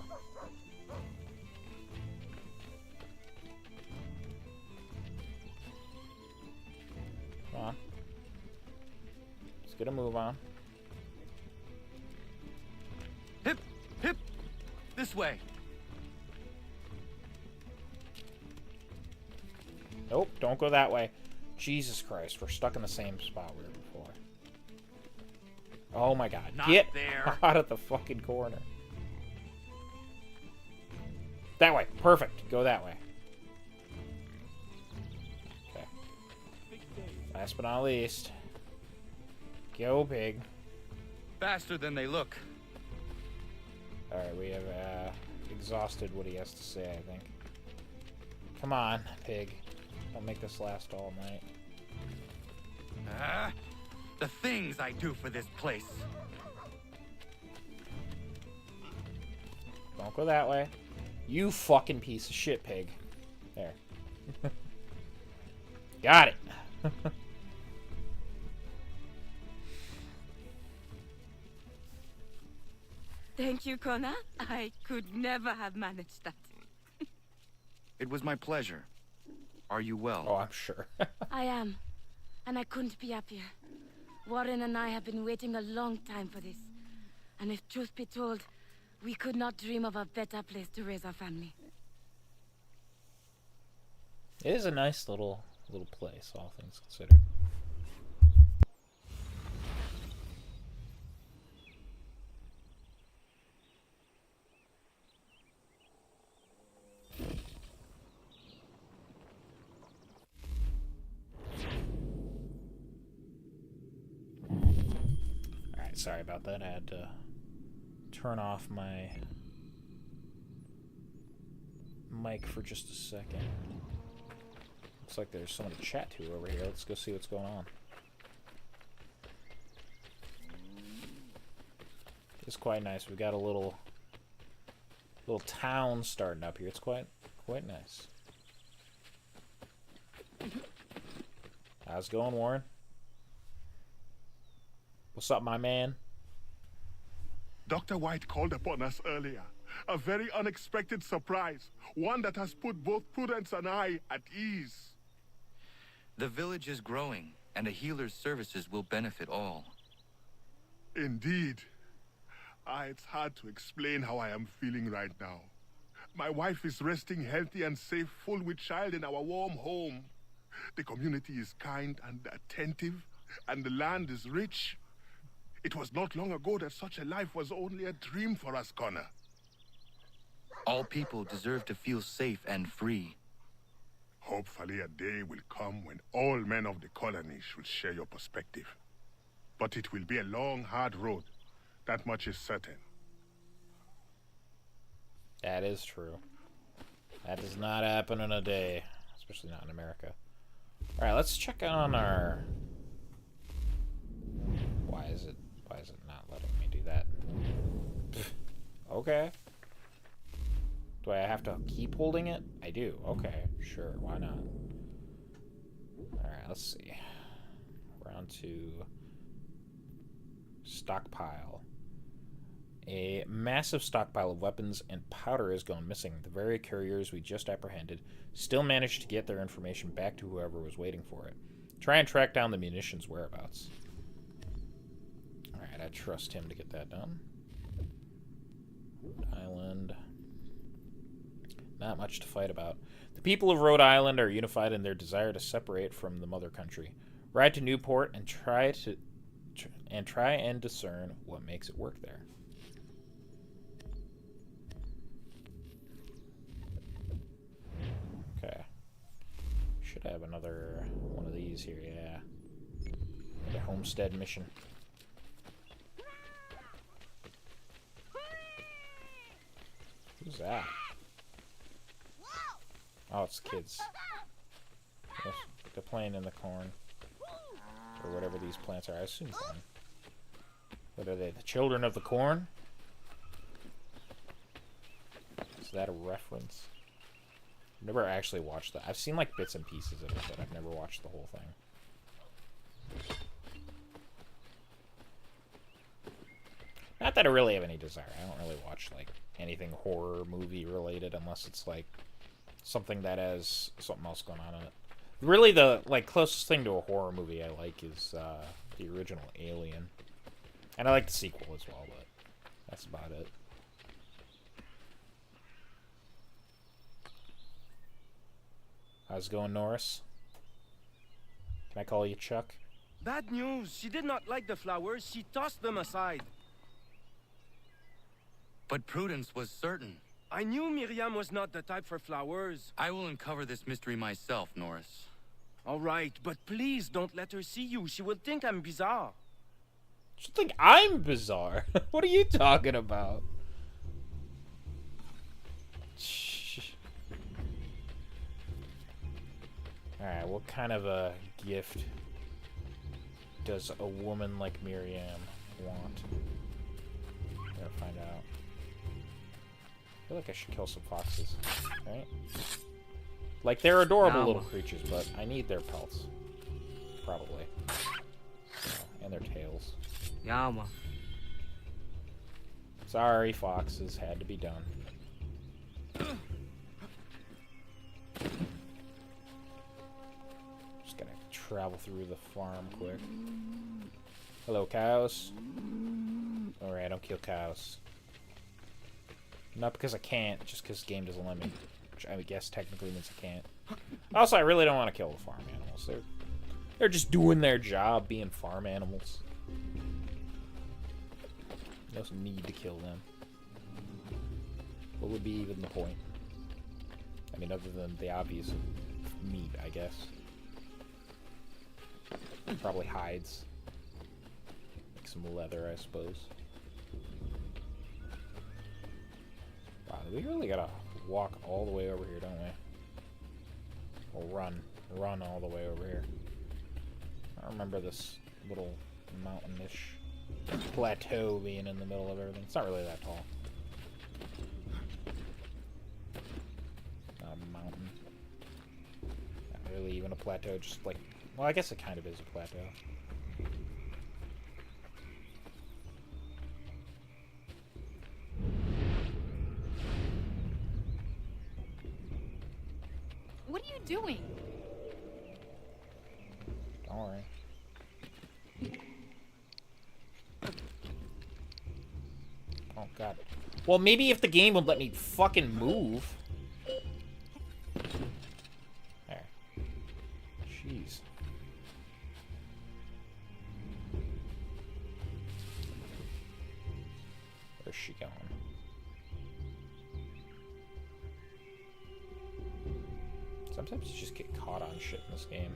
Come on. Let's get a move on. Hip, hip. This way. Nope, don't go that way. Jesus Christ, we're stuck in the same spot we were before. Oh my god. Not Get there. out of the fucking corner. That way. Perfect. Go that way. Okay. Last but not least. Go, pig. Faster than they look. Alright, we have exhausted what he has to say, I think. Come on, pig. Don't make this last all night. The things I do for this place. Don't go that way. You fucking piece of shit, pig. There. Got it. Thank you, Connor. I could never have managed that. It was my pleasure. Are you well? Oh, I'm sure. I am. And I couldn't be happier. Warren and I have been waiting a long time for this. And if truth be told, we could not dream of a better place to raise our family. It is a nice little place, all things considered. Alright, sorry about that. I had to turn off my mic for just a second. Looks like there's someone to chat to over here. Let's go see what's going on. It's quite nice. We've got a little town starting up here. It's quite nice. How's it going, Warren? What's up, my man? Dr. White called upon us earlier. A very unexpected surprise. One that has put both Prudence and I at ease. The village is growing, and a healer's services will benefit all. Indeed. It's hard to explain how I am feeling right now. My wife is resting healthy and safe, full with child in our warm home. The community is kind and attentive, and the land is rich. It was not long ago that such a life was only a dream for us, Connor. All people deserve to feel safe and free. Hopefully a day will come when all men of the colony should share your perspective. But it will be a long, hard road. That much is certain. That is true. That does not happen in a day. Especially not in America. Alright, let's check on our... Why is it not letting me do that? Okay. Do I have to keep holding it? I do. Okay, sure, why not? Alright, let's see. We're on to stockpile. A massive stockpile of weapons and powder has gone missing. The very couriers we just apprehended still managed to get their information back to whoever was waiting for it. Try and track down the munitions whereabouts. Alright, I trust him to get that done. Rhode Island. Not much to fight about. The people of Rhode Island are unified in their desire to separate from the mother country. Ride to Newport and try and discern what makes it work there. Okay. Should have another one of these here, yeah. Another homestead mission. Who's that? Oh, it's kids. Yes, they're playing in the corn. or whatever these plants are. I assume corn. What are they? The children of the corn? Is that a reference? I've never actually watched that. I've seen like bits and pieces of it, but I've never watched the whole thing. Not that I really have any desire. I don't really watch like anything horror movie related unless it's like something that has something else going on in it. Really, the like closest thing to a horror movie I like is the original Alien, and I like the sequel as well, but that's about it. How's it going, Norris? Can I call you Chuck? Bad news. She did not like the flowers. She tossed them aside. But Prudence was certain. I knew Miriam was not the type for flowers. I will uncover this mystery myself, Norris. All right, but please don't let her see you. She will think I'm bizarre. She'll think I'm bizarre. What are you talking about? Alright, what kind of a gift does a woman like Miriam want? Gotta find out. I feel like I should kill some foxes, right? Like, they're adorable little creatures, but I need their pelts. Probably. So, and their tails. Yama. Sorry, foxes. Had to be done. Just gotta travel through the farm quick. Hello, cows. Alright, I don't kill cows. Not because I can't, just because the game doesn't let me. Which I guess technically means I can't. Also, I really don't want to kill the farm animals. They're just doing their job being farm animals. No need to kill them. What would be even the point? I mean, other than the obvious meat, I guess. Probably hides. Like some leather, I suppose. Wow, we really gotta walk all the way over here, don't we? Or run all the way over here. I remember this little mountainish plateau being in the middle of everything. It's not really that tall. Not a mountain. Not really even a plateau, just like... Well, I guess it kind of is a plateau. What are you doing? Don't worry. Oh, God. Well, maybe if the game would let me fucking move. There. Jeez. Where's she going? Sometimes you just get caught on shit in this game.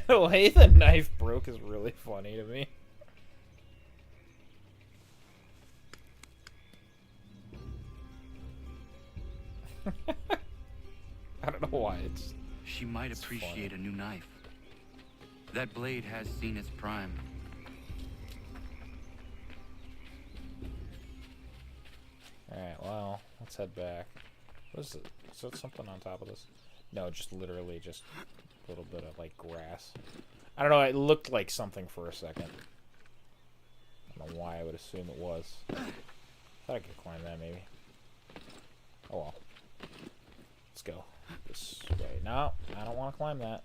The way the knife broke is really funny to me. I don't know why it's... She might appreciate a new knife. That blade has seen its prime. Alright, well, let's head back. What is it? Is there something on top of this? No, just literally just a little bit of, like, grass. I don't know, it looked like something for a second. I don't know why I would assume it was. Thought I could climb that, maybe. Oh well. Let's go. This way. No, I don't want to climb that.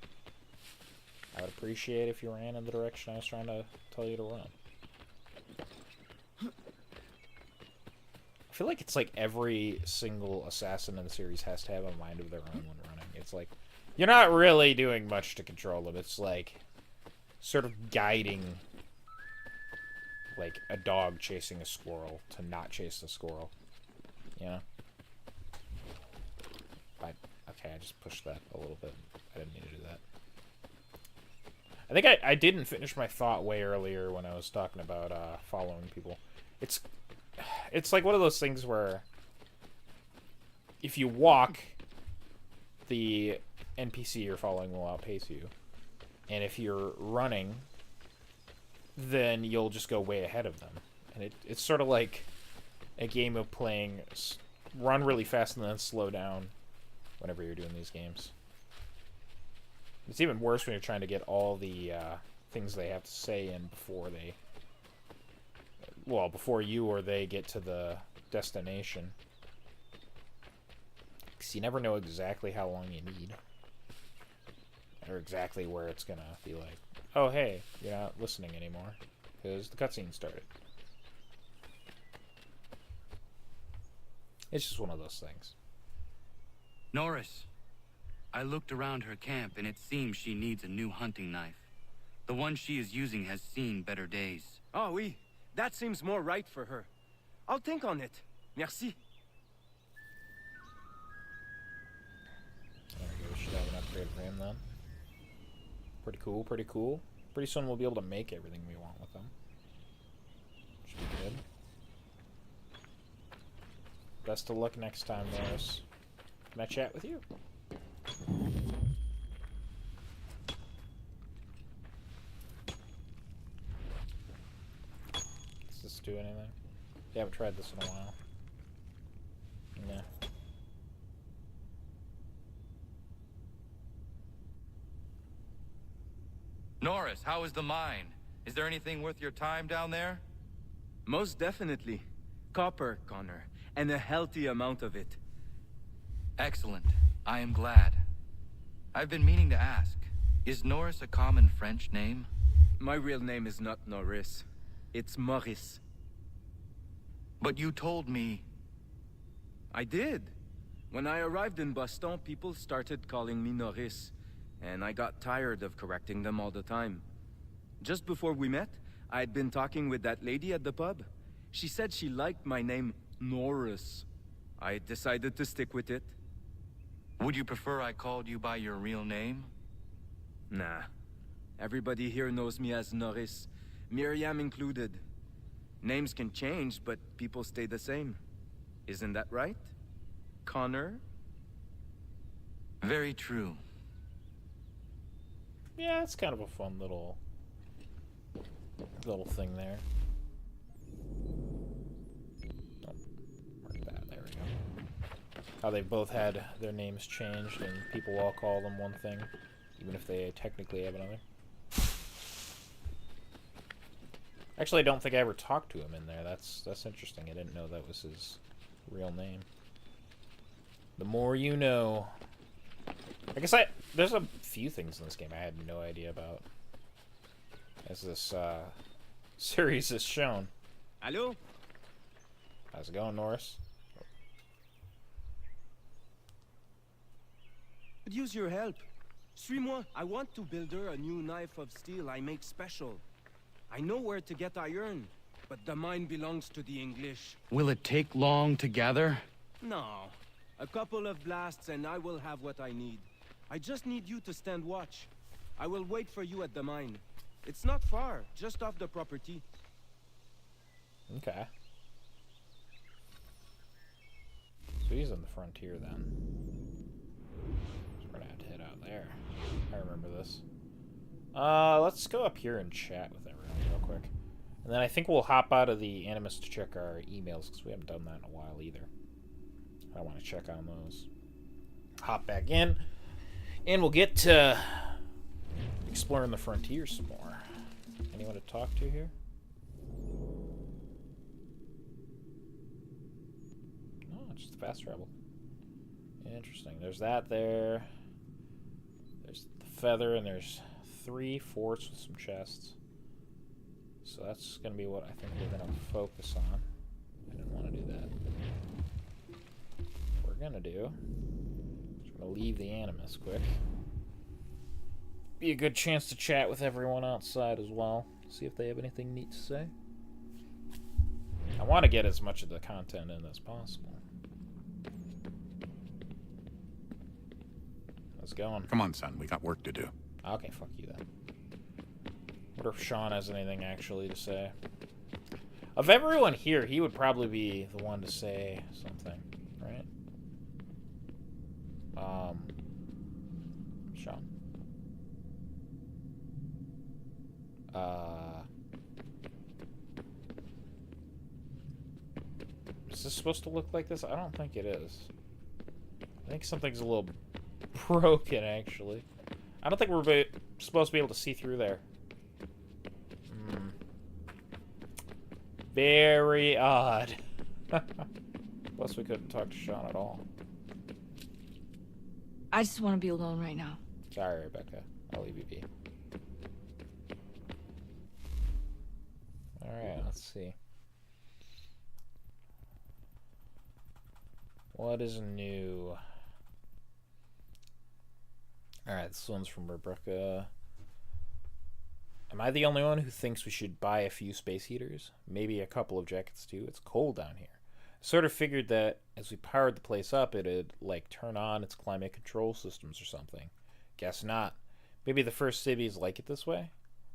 I would appreciate if you ran in the direction I was trying to tell you to run. I feel like it's like every single assassin in the series has to have a mind of their own when running. It's like, you're not really doing much to control them. It's like, sort of guiding, like, a dog chasing a squirrel to not chase the squirrel. You know? Okay, Okay, I just pushed that a little bit. I didn't mean to do that. I think I didn't finish my thought way earlier when I was talking about following people. It's like one of those things where if you walk, the NPC you're following will outpace you. And if you're running, then you'll just go way ahead of them. And it's sort of like a game of playing run really fast and then slow down whenever you're doing these games. It's even worse when you're trying to get all the things they have to say in before they... Well, before you or they get to the destination. Because you never know exactly how long you need. Or exactly where it's gonna be like, oh hey, you're not listening anymore. Because the cutscene started. It's just one of those things. Norris, I looked around her camp and it seems she needs a new hunting knife. The one she is using has seen better days. Oh, oui. That seems more right for her. I'll think on it. Merci. There we go, we should have an upgrade for him then. Pretty cool, pretty cool. Pretty soon we'll be able to make everything we want with them. Should be good. Best of luck next time, Norris. Can I chat with you? Does this do anything? Yeah, I haven't tried this in a while. Nah. Norris, how is the mine? Is there anything worth your time down there? Most definitely. Copper, Connor. And a healthy amount of it. Excellent. I am glad. I've been meaning to ask, is Norris a common French name? My real name is not Norris. It's Maurice. But you told me... I did. When I arrived in Boston, people started calling me Norris. And I got tired of correcting them all the time. Just before we met, I had been talking with that lady at the pub. She said she liked my name, Norris. I decided to stick with it. Would you prefer I called you by your real name? Nah. Everybody here knows me as Norris. Miriam included. Names can change, but people stay the same. Isn't that right? Connor? Very true. Yeah, it's kind of a fun little thing there. Oh, mark that. There we go. How they both had their names changed, and people all call them one thing, even if they technically have another. Actually, I don't think I ever talked to him in there. That's interesting. I didn't know that was his real name. The more you know. I guess there's a few things in this game I had no idea about, as this series has shown. Hello? How's it going, Norris? Could use your help. Suis-moi. I want to build her a new knife of steel I make special. I know where to get iron, but the mine belongs to the English. Will it take long to gather? No. A couple of blasts and I will have what I need. I just need you to stand watch. I will wait for you at the mine. It's not far, just off the property. Okay. So he's on the frontier then. So we're gonna have to head out there. I remember this. Let's go up here and chat with everyone real quick. And then I think we'll hop out of the Animus to check our emails, because we haven't done that in a while either. I want to check on those. Hop back in. And we'll get to exploring the frontier some more. Anyone to talk to here? Oh, just fast travel. Interesting. There's that there. There's the feather, and there's 3 forts with some chests. So that's going to be what I think we're going to focus on. I didn't want to do that. What we're going to do is we're going to leave the Animus quick. Be a good chance to chat with everyone outside as well. See if they have anything neat to say. I want to get as much of the content in as possible. How's it going? Come on, son. We got work to do. Okay, fuck you then. Wonder if Sean has anything actually to say. Of everyone here, he would probably be the one to say something, right? Sean. Is this supposed to look like this? I don't think it is. I think something's a little broken, actually. I don't think we're supposed to be able to see through there. Very odd. Plus, we couldn't talk to Sean at all. I just want to be alone right now. Sorry, Rebecca. I'll leave you be. Alright, let's see. What is new? Alright, this one's from Rebecca. Am I the only one who thinks we should buy a few space heaters? Maybe a couple of jackets too? It's cold down here. I sort of figured that as we powered the place up, it'd, like, turn on its climate control systems or something. Guess not. Maybe the first cities like it this way?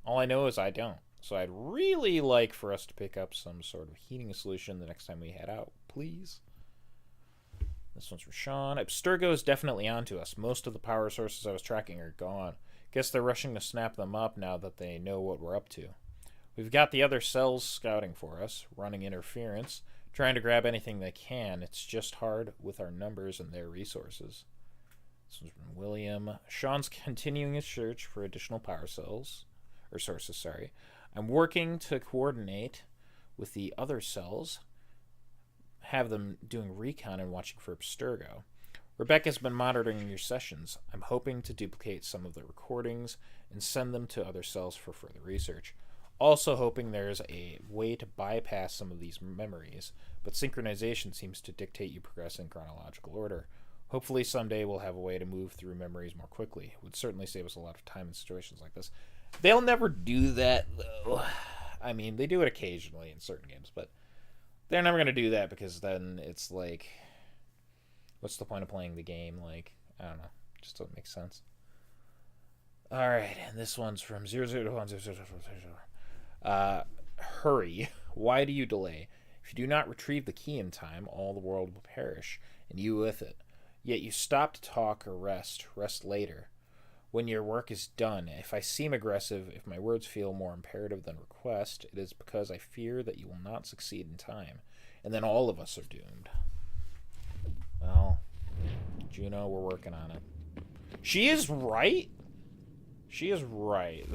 All I know is I don't. So I'd really like for us to pick up some sort of heating solution the next time we head out, please. This one's for Sean. Abstergo is definitely onto us. Most of the power sources I was tracking are gone. Guess they're rushing to snap them up now that they know what we're up to. We've got the other cells scouting for us, running interference, trying to grab anything they can. It's just hard with our numbers and their resources. This one's from William. Sean's continuing his search for additional power cells, or sources, sorry. I'm working to coordinate with the other cells, have them doing recon and watching for Abstergo. Rebecca's been monitoring your sessions. I'm hoping to duplicate some of the recordings and send them to other cells for further research. Also hoping there's a way to bypass some of these memories, but synchronization seems to dictate you progress in chronological order. Hopefully someday we'll have a way to move through memories more quickly. It would certainly save us a lot of time in situations like this. They'll never do that, though. I mean, they do it occasionally in certain games, but they're never going to do that because then it's like, what's the point of playing the game? Like, I don't know. It just doesn't make sense. Alright, and this one's from 0010000. Hurry. Why do you delay? If you do not retrieve the key in time, all the world will perish, and you with it. Yet you stop to talk or rest. Rest later. When your work is done, if I seem aggressive, if my words feel more imperative than request, it is because I fear that you will not succeed in time, and then all of us are doomed. Well, Juno, we're working on it. She is right. She is right.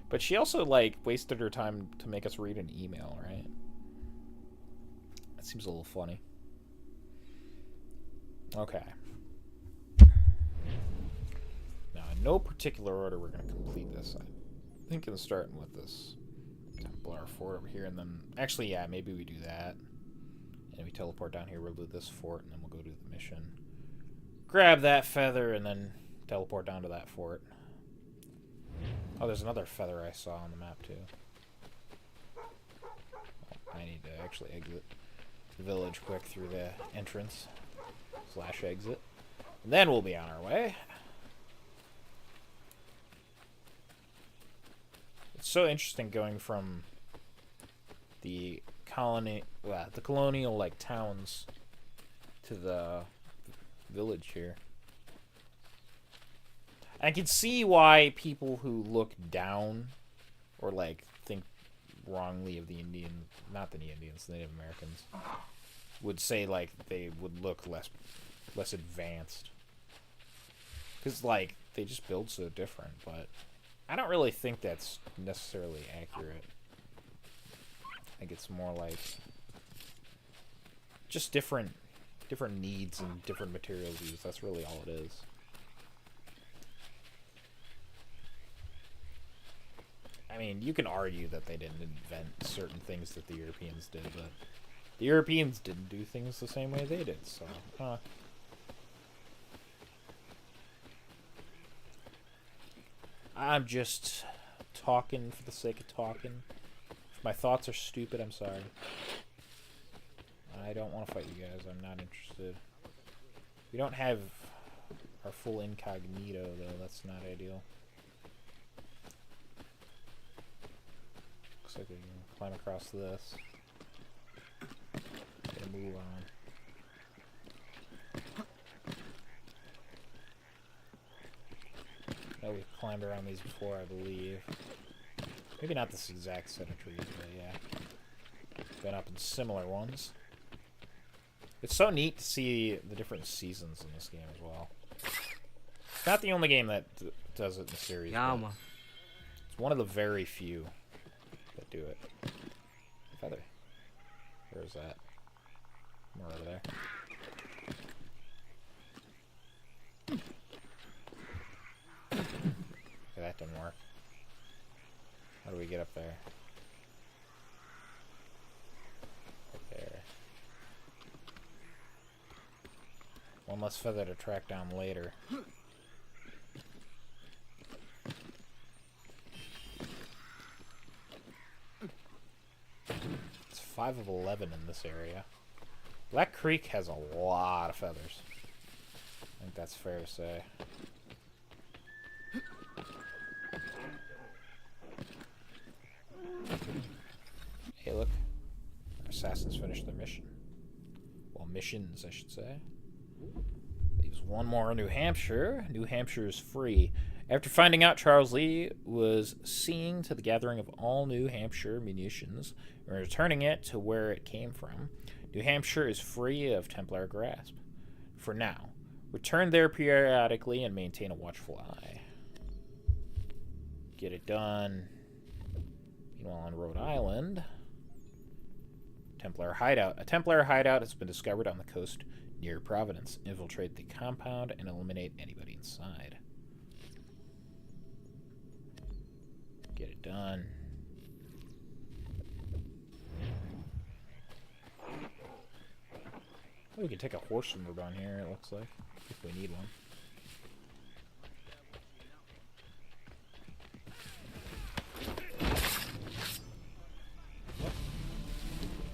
But she also, like, wasted her time to make us read an email, right? That seems a little funny. Okay. Now, in no particular order, we're going to complete this. I'm thinking of starting with this Templar fort over here, and then... Actually, yeah, maybe we do that. And we teleport down here, we'll do this fort, and then we'll go do the mission. Grab that feather, and then teleport down to that fort. Oh, there's another feather I saw on the map, too. Oh, I need to actually exit the village quick through the entrance. / exit. And then we'll be on our way. It's so interesting going from the colonial like towns to the village here. I can see why people who look down or like think wrongly of the Indian, not the Indians, the Native Americans, would say like they would look less advanced. Because like they just build so different, but I don't really think that's necessarily accurate. I think it's more like just different needs and different materials used. That's really all it is. I mean, you can argue that they didn't invent certain things that the Europeans did, but the Europeans didn't do things the same way they did, so... I'm just talking for the sake of talking. If my thoughts are stupid, I'm sorry. I don't want to fight you guys. I'm not interested. We don't have our full incognito, though. That's not ideal. Looks like we can climb across this. Get a move on. Oh, we've climbed around these before, I believe. Maybe not this exact set of trees, but yeah. Been up in similar ones. It's so neat to see the different seasons in this game as well. It's not the only game that does it in the series. Yeah, man. It's one of the very few that do it. Feather. Where is that? More over there. Okay, that didn't work. How do we get up there? Up there. One less feather to track down later. It's 5 of 11 in this area. Black Creek has a lot of feathers. I think that's fair to say. Hey, look. Our assassins finished their mission. Well, missions, I should say. Leaves one more in New Hampshire. New Hampshire is free. After finding out Charles Lee was seeing to the gathering of all New Hampshire munitions and returning it to where it came from, New Hampshire is free of Templar grasp. For now. Return there periodically and maintain a watchful eye. Get it done. Meanwhile, on Rhode Island, Templar hideout. A Templar hideout has been discovered on the coast near Providence. Infiltrate the compound and eliminate anybody inside. Get it done. Oh, we can take a horse from down here, it looks like, if we need one.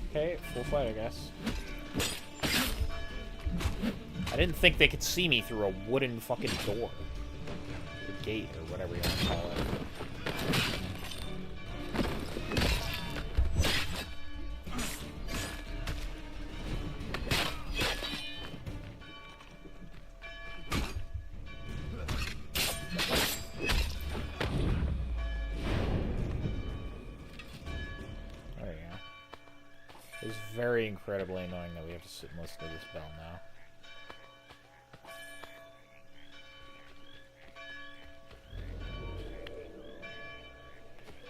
Okay, full fight, I guess. I didn't think they could see me through a wooden fucking door. Or gate, or whatever you want to call it. Very incredibly annoying that we have to sit and listen to this bell now.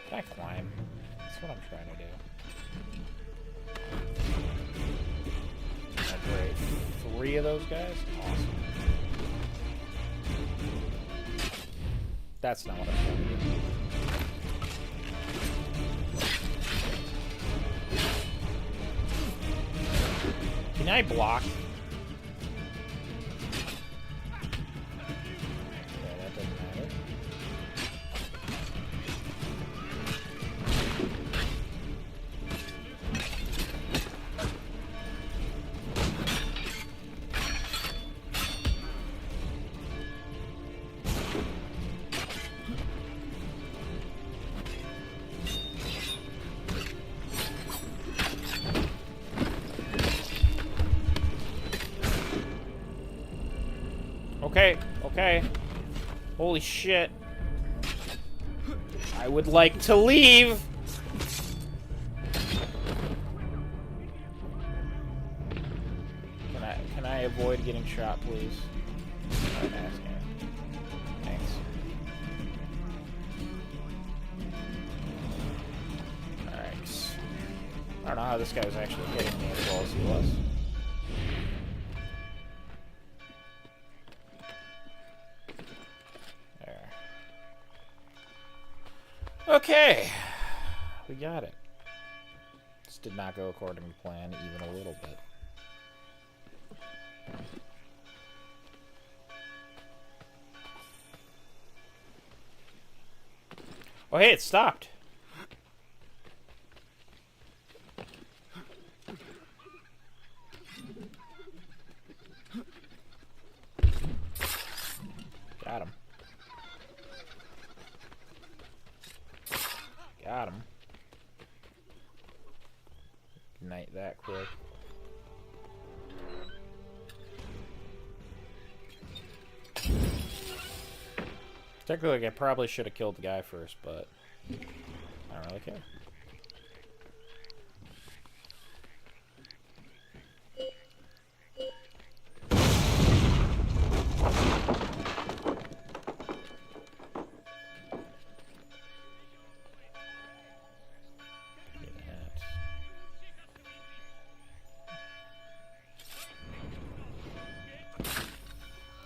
Can I climb? That's what I'm trying to do. Oh, great. 3 of those guys? Awesome. That's not what I'm trying to do. Can I block? Okay, that doesn't matter. Okay. Holy shit. I would like to leave. Can I avoid getting shot, please? I'm asking. Thanks. Alright. I don't know how this guy was actually hitting me as well as he was. Okay, we got it. This did not go according to plan even a little bit. Oh hey, it stopped. Got him. Ignite that quick. Technically, I probably should have killed the guy first, but I don't really care.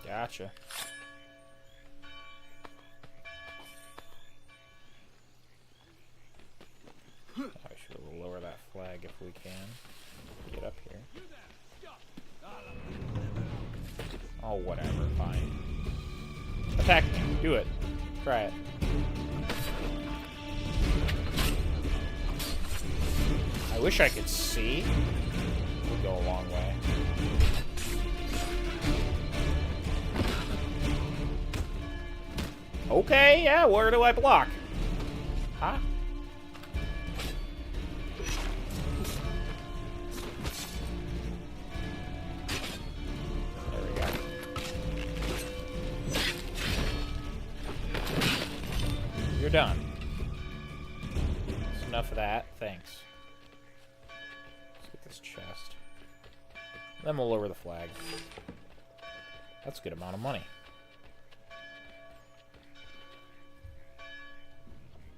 Gotcha. I should lower that flag if we can. Get up here. Oh, whatever. Fine. Attack me. Do it. Try it. I wish I could see. It would go a long way. Okay, yeah, where do I block? Huh? There we go. You're done. That's enough of that. Thanks. Let's get this chest. Then we'll lower the flag. That's a good amount of money.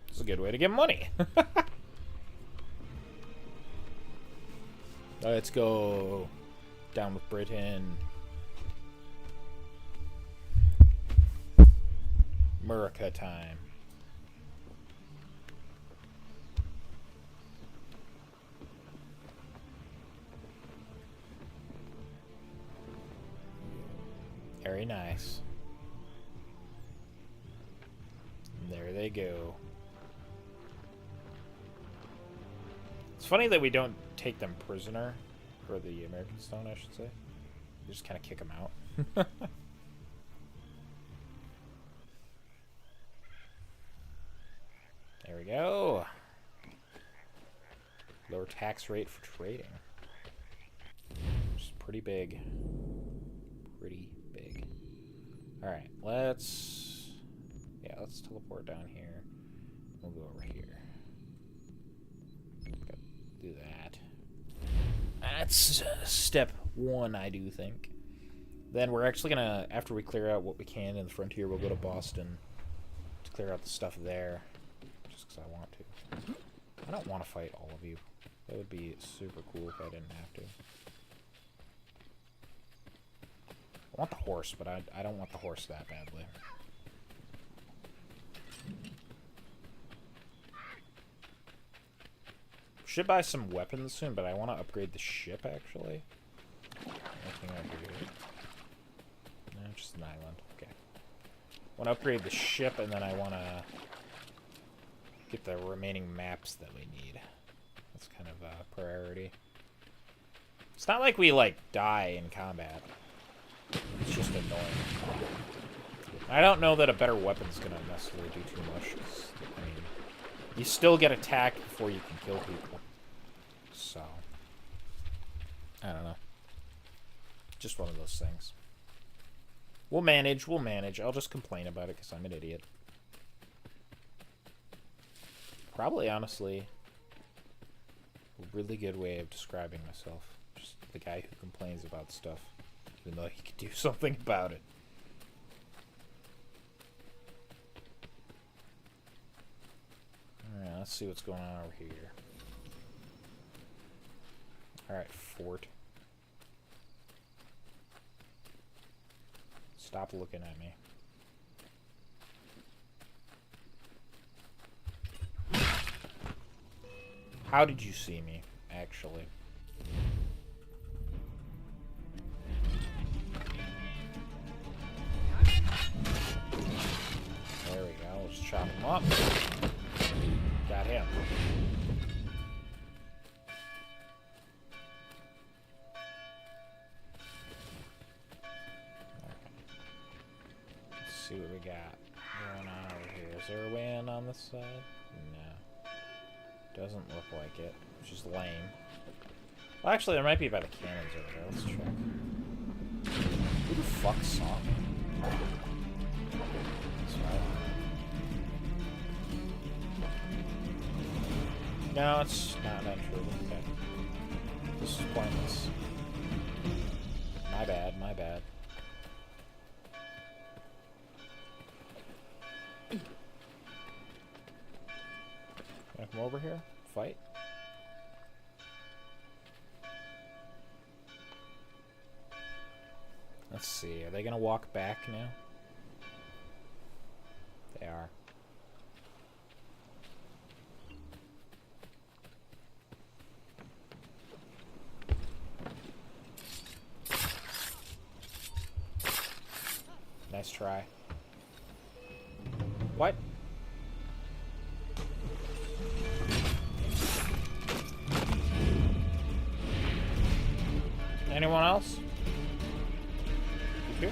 It's a good way to get money. Let's go. Down with Britain. America time. Very nice. And there they go. It's funny that we don't take them prisoner, or the American Stone, I should say. We just kind of kick them out. There we go. Lower tax rate for trading. Which is pretty big. Pretty big. Alright, let's teleport down here. We'll go over here. Do that. That's step one, I do think. Then we're actually gonna, after we clear out what we can in the frontier, we'll go to Boston to clear out the stuff there. Just because I want to. I don't want to fight all of you. That would be super cool if I didn't have to. I want the horse, but I don't want the horse that badly. Should buy some weapons soon, but I want to upgrade the ship, actually. Anything I do? No, just an island. Okay. I want to upgrade the ship, and then I want to get the remaining maps that we need. That's kind of a priority. It's not like we, like, die in combat. It's just annoying. I don't know that a better weapon's going to necessarily do too much. I mean, you still get attacked before you can kill people. So, I don't know. Just one of those things. We'll manage, we'll manage. I'll just complain about it because I'm an idiot. Probably, honestly, a really good way of describing myself. Just the guy who complains about stuff, even though he could do something about it. Alright, let's see what's going on over here. Alright, fort. Stop looking at me. How did you see me, actually? There we go, let's chop him up. Got him. See what we got going on over here. Is there a way in on this side? No. Doesn't look like it, which is lame. Well, actually, there might be by the cannons over there. Let's check. Who the fuck saw me? That's right. No, it's not true. Okay. This is pointless. My bad, my bad. Can I come over here? Fight? Let's see, are they gonna walk back now? They are. Nice try. What? Anyone else? You here?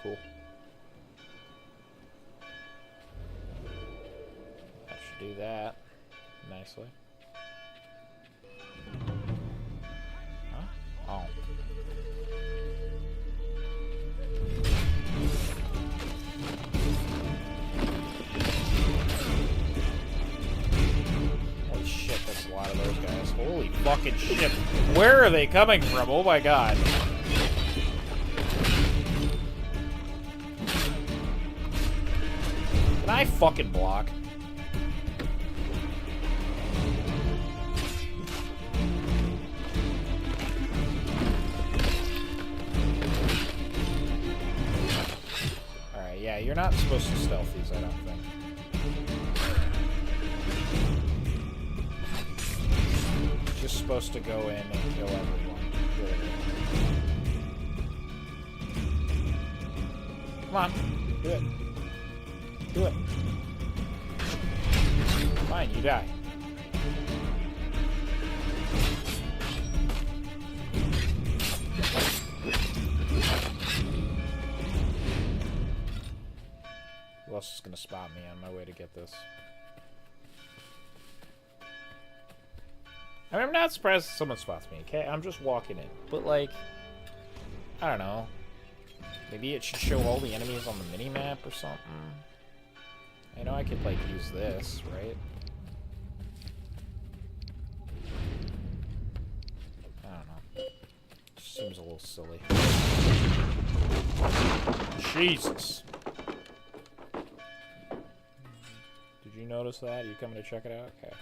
Cool. That should do that nicely. Huh? Oh. Holy shit, that's a lot of those guys. Holy fucking shit. Where are they coming from? Oh my god. Can I fucking block? Alright, yeah, you're not supposed to stealth these, I don't think. You're just supposed to go in and kill everyone. Really. Come on, do it. Do it. Fine, you die. Who else is gonna spot me on my way to get this? I mean, I'm not surprised if someone spots me, okay? I'm just walking in. But, like, I don't know. Maybe it should show all the enemies on the mini-map or something. I know I could, like, use this, right? I don't know. Just seems a little silly. Jesus! Did you notice that? Are you coming to check it out? Okay.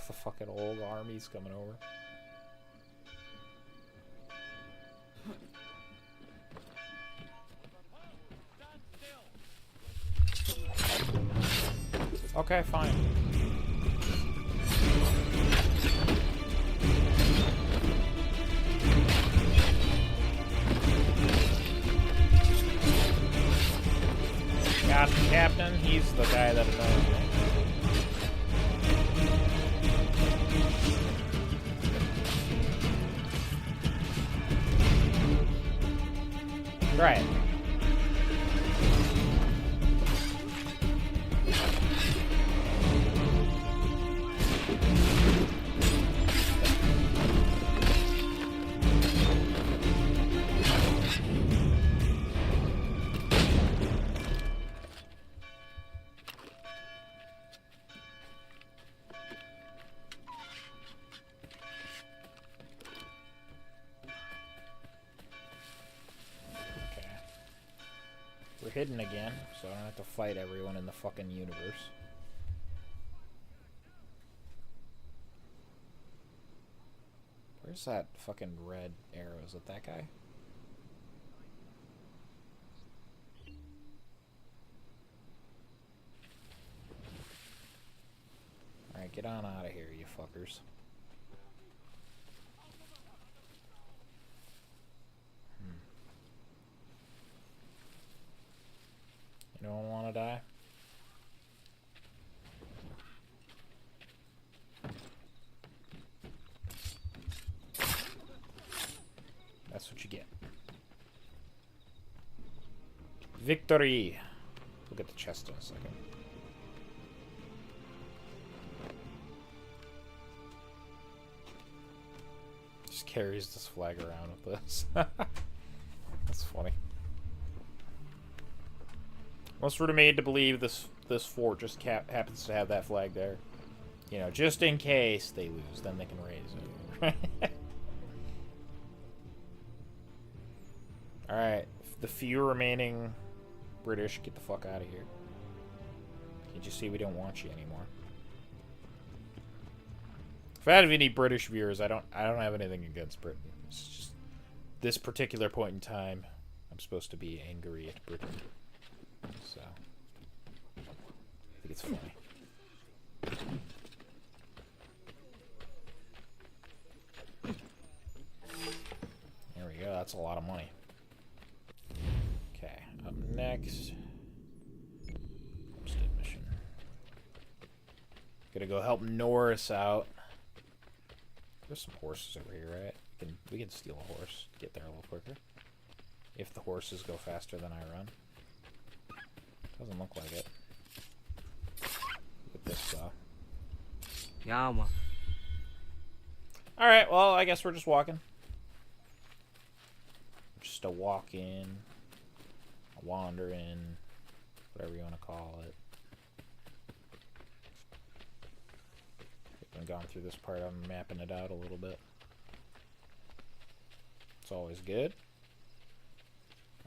The fucking old army's coming over. Okay, fine. Got the captain. He's the guy that annoys me. Right. We're hidden again, so I don't have to fight everyone in the fucking universe. Where's that fucking red arrow? Is it that guy? Alright, get on out of here, you fuckers. Anyone want to die? That's what you get. Victory! We'll get the chest in a second. Just carries this flag around with this. That's funny. Most were made to believe this fort just happens to have that flag there. You know, just in case they lose, then they can raise it. Alright, the few remaining British, get the fuck out of here. Can't you see we don't want you anymore? If I had any British viewers, I don't have anything against Britain. It's just this particular point in time, I'm supposed to be angry at Britain. So I think it's funny. There we go, that's a lot of money. Okay, up next. Homestead mission. Gonna go help Norris out. There's some horses over here, right? We can steal a horse, get there a little quicker. If the horses go faster than I run. Doesn't look like it. Look at this though. Yama. Alright, well, I guess we're just walking. Just a walk-in, a wander-in, whatever you want to call it. I've gone through this part, I'm mapping it out a little bit. It's always good.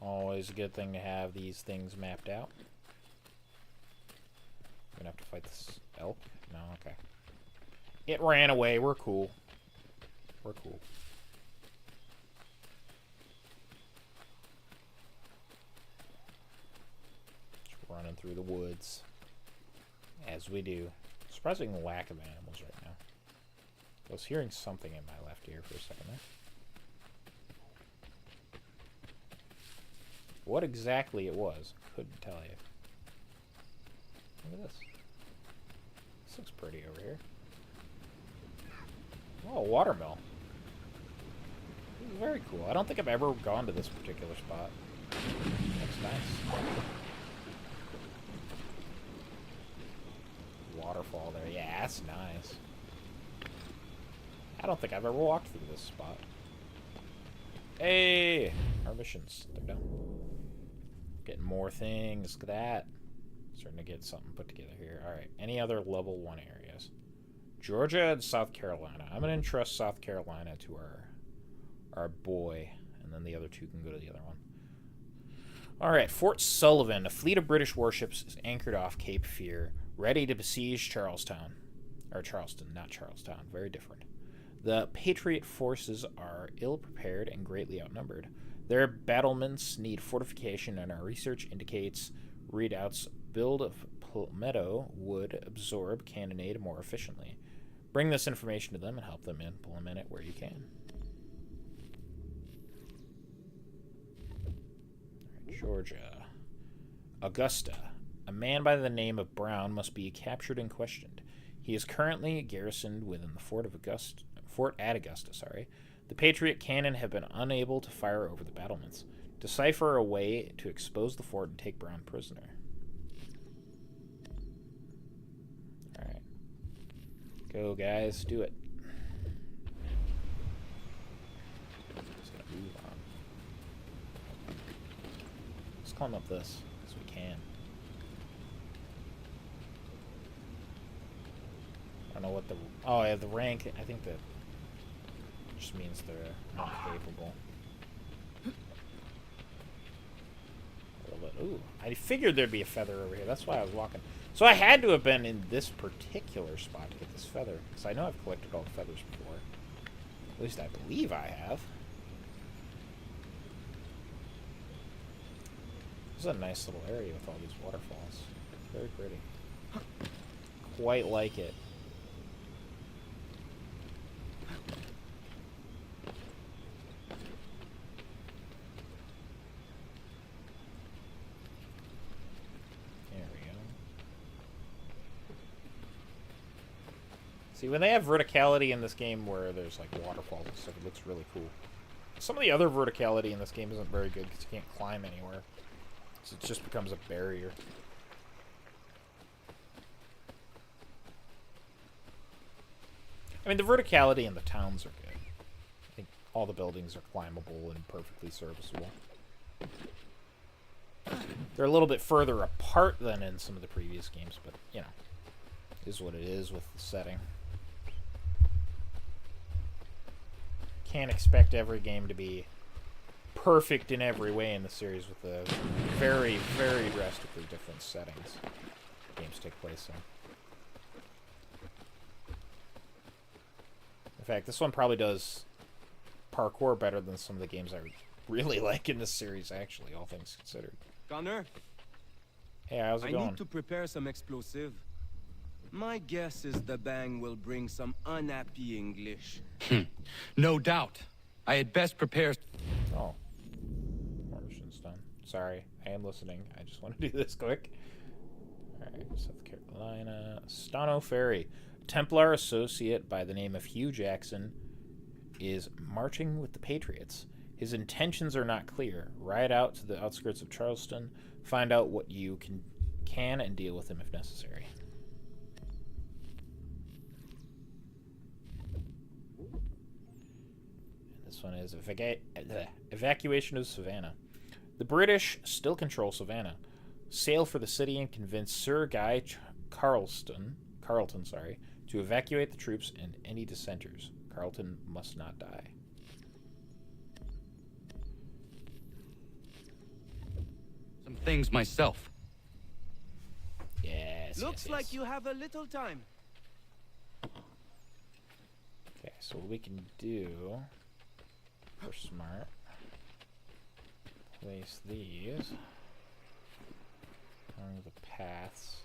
Always a good thing to have these things mapped out. I'm gonna have to fight this elk? No, okay. It ran away, we're cool. We're cool. Just running through the woods. As we do. Surprising lack of animals right now. I was hearing something in my left ear for a second there. What exactly it was, couldn't tell you. Look at this. This looks pretty over here. Oh, a watermill. This is very cool. I don't think I've ever gone to this particular spot. Looks nice. Waterfall there. Yeah, that's nice. I don't think I've ever walked through this spot. Hey! Our missions. They're done. Getting more things. Look at that. Starting to get something put together here. Alright. Any other level 1 areas? Georgia and South Carolina. I'm going to entrust South Carolina to our boy. And then the other two can go to the other one. Alright. Fort Sullivan. A fleet of British warships is anchored off Cape Fear, ready to besiege Charlestown. Or Charleston, not Charlestown. Very different. The Patriot forces are ill-prepared and greatly outnumbered. Their battlements need fortification, and our research indicates readouts build of palmetto would absorb cannonade more efficiently. Bring this information to them and help them implement it where you can. Right, Georgia. Augusta. A man by the name of Brown must be captured and questioned. He is currently garrisoned within the Fort at Augusta. The Patriot cannon have been unable to fire over the battlements. Decipher a way to expose the fort and take Brown prisoner. Alright. Go, guys. Do it. Just gonna move on. Let's climb up this as we can. I don't know what the... Oh, yeah, the rank. I think that just means they're not capable. A little bit. Ooh, I figured there'd be a feather over here. That's why I was walking. So I had to have been in this particular spot to get this feather, because I know I've collected all the feathers before. At least I believe I have. This is a nice little area with all these waterfalls. Very pretty. Quite like it. See, when they have verticality in this game where there's like waterfalls and stuff, it looks really cool. Some of the other verticality in this game isn't very good because you can't climb anywhere. So it just becomes a barrier. I mean, the verticality in the towns are good. I think all the buildings are climbable and perfectly serviceable. They're a little bit further apart than in some of the previous games, but, you know, is what it is with the setting. Can't expect every game to be perfect in every way in the series with the very, very drastically different settings games take place in. In fact, this one probably does parkour better than some of the games I really like in this series, actually, all things considered. Connor? Hey, how's it going? I need to prepare some explosive. My guess is the bang will bring some unhappy English. No doubt. I had best prepare... Oh. More missions done. Sorry, I am listening. I just want to do this quick. Alright, South Carolina. Stano Ferry. Templar associate by the name of Hugh Jackson is marching with the Patriots. His intentions are not clear. Ride out to the outskirts of Charleston. Find out what you can and deal with him if necessary. This one is evacuation of Savannah. The British still control Savannah. Sail for the city and convince Sir Guy Carleton, to evacuate the troops and any dissenters. Carleton must not die. Some things myself. Yes. Looks like you have a little time. Okay, so what we can do for smart, place these along the paths.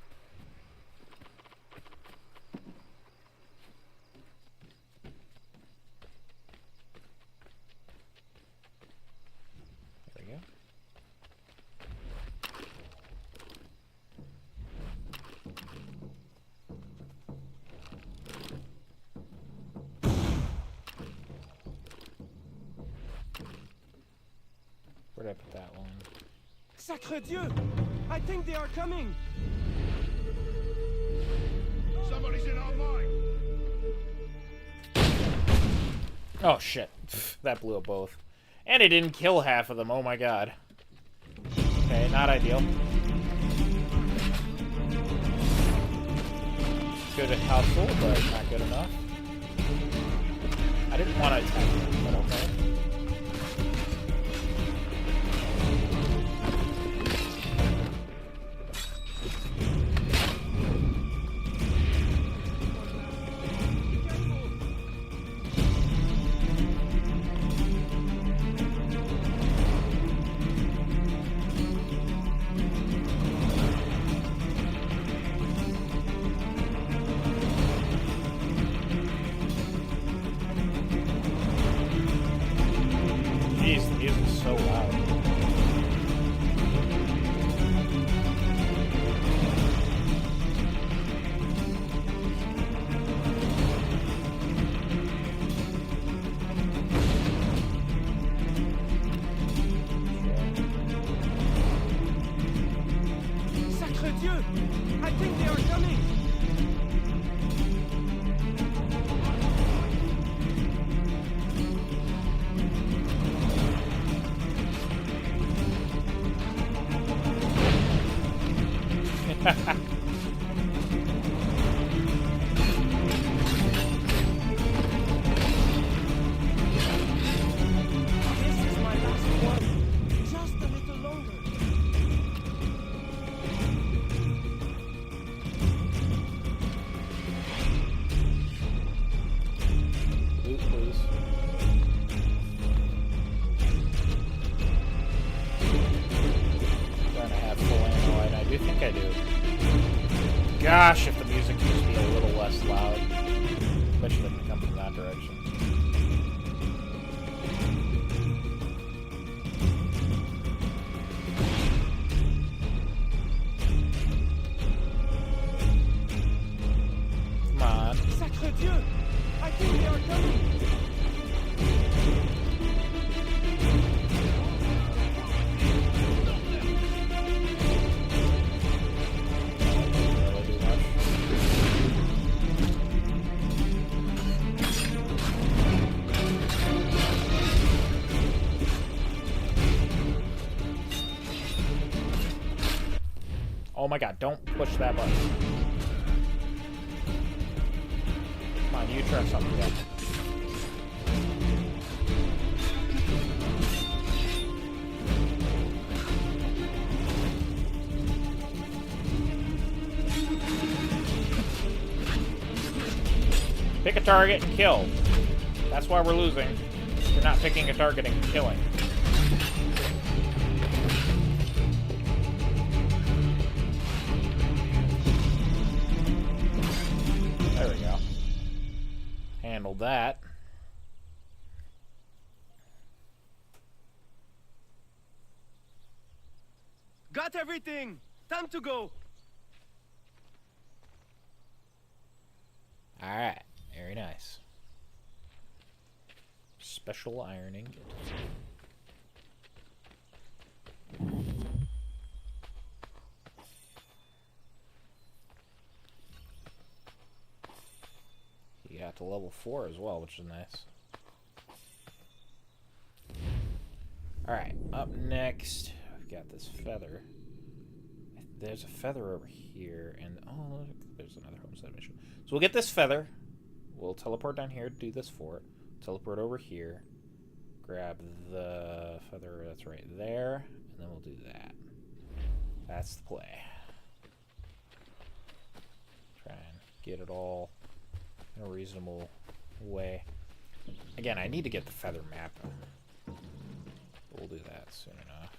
There we go. Where did I put that one? Sacre Dieu! I think they are coming! Somebody's in our line! Oh shit. That blew up both. And it didn't kill half of them, oh my god. Okay, not ideal. Good at hustle, but not good enough. I didn't want to attack them, but okay. Jeez, the music's so loud. Sacre Dieu! I think they are coming! This is my last one. Just a little longer. Loot, please. Trying to have full ammo, and I do think I do. Gosh, if the music could just be a little less loud. Especially if it comes from that direction. Come on. Sacre Dieu! I think they are coming! Oh my god, don't push that button. Come on, you try something again. Pick a target and kill. That's why we're losing. We're not picking a target and killing. There we go. Handled that. Got everything! Time to go! Alright. Very nice. Special ironing. You got to level 4 as well, which is nice. Alright, up next, I've got this feather. There's a feather over here, and oh, look, there's another homestead mission. So we'll get this feather. We'll teleport down here to do this fort. Teleport over here. Grab the feather that's right there. And then we'll do that. That's the play. Try and get it all in a reasonable way. Again, I need to get the feather map. We'll do that soon enough.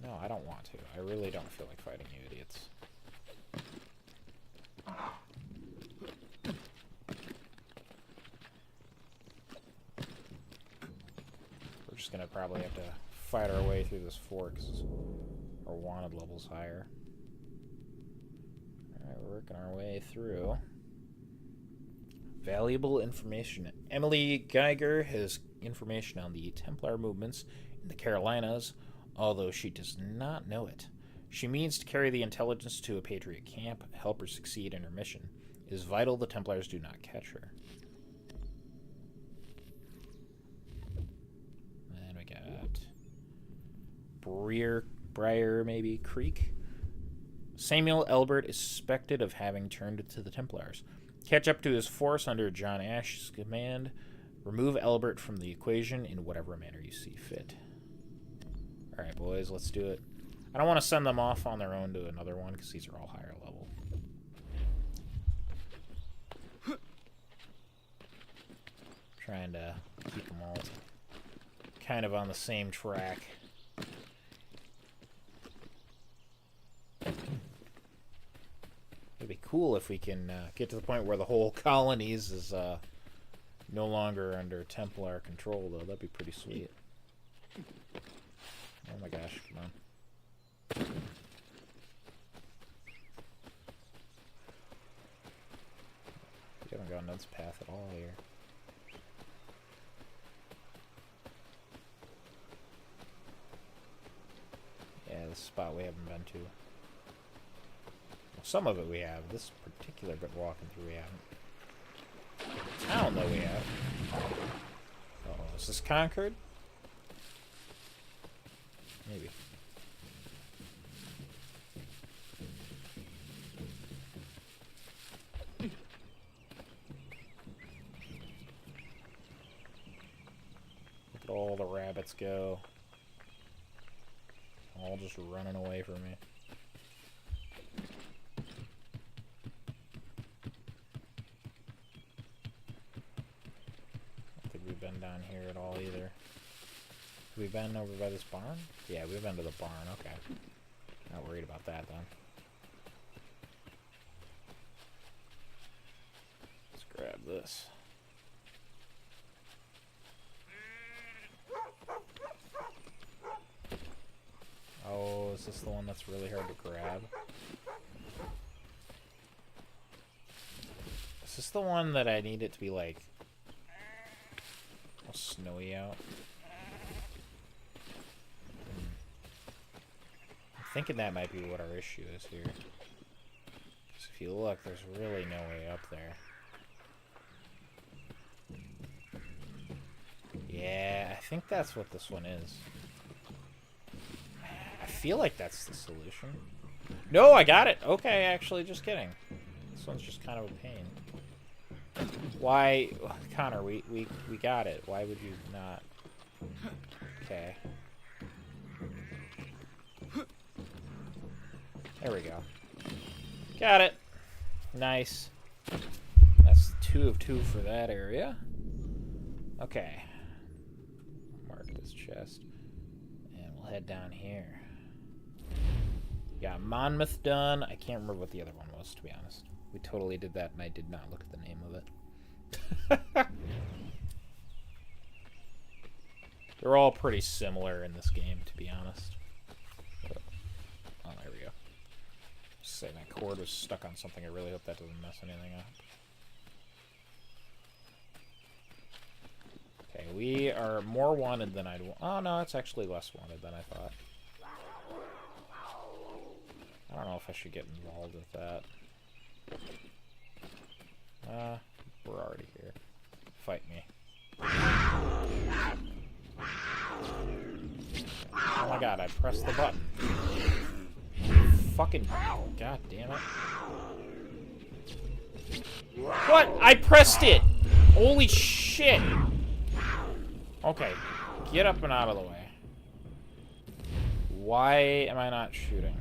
No, I don't want to. I really don't feel like fighting you idiots. We're just gonna probably have to fight our way through this fort because our wanted level's higher. Alright, we're working our way through. Valuable information. Emily Geiger has information on the Templar movements in the Carolinas, although she does not know it. She means to carry the intelligence to a Patriot camp, help her succeed in her mission. It is vital the Templars do not catch her. Then we got Briar maybe Creek. Samuel Elbert is suspected of having turned to the Templars. Catch up to his force under John Ash's command. Remove Elbert from the equation in whatever manner you see fit. Alright, boys, let's do it. I don't want to send them off on their own to another one because these are all higher level. Trying to keep them all kind of on the same track. It'd be cool if we can get to the point where the whole colonies is no longer under Templar control, though. That'd be pretty sweet. Oh my gosh, come on. We haven't gone Ned's path at all here. Yeah, this spot we haven't been to. Well, some of it we have. This particular bit we're walking through we haven't. The town, though, we have. Uh-oh, is this Concord? Maybe. Look at all the rabbits go. All just running away from me. I don't think we've been down here at all either. Have we been over by this barn? Yeah, we've been to the barn, okay. Not worried about that then. Let's grab this. Oh, is this the one that's really hard to grab? Is this the one that I need it to be like all snowy out? I'm thinking that might be what our issue is here. Because if you look, there's really no way up there. Yeah, I think that's what this one is. I feel like that's the solution. No, I got it. Okay, actually, just kidding. This one's just kind of a pain. Why, Connor? We got it. Why would you not? Okay. There we go. Got it. Nice. That's 2 of 2 for that area. Okay. Mark this chest. And we'll head down here. Got Monmouth done. I can't remember what the other one was, to be honest. We totally did that, and I did not look at the name of it. They're all pretty similar in this game, to be honest. But, oh, there we go. Just say my cord was stuck on something. I really hope that doesn't mess anything up. Okay, we are more wanted than I'd want. Oh, no, it's actually less wanted than I thought. I don't know if I should get involved with that. We're already here. Fight me. Oh my god, I pressed the button. Fucking god damn it. What? I pressed it! Holy shit! Okay, get up and out of the way. Why am I not shooting?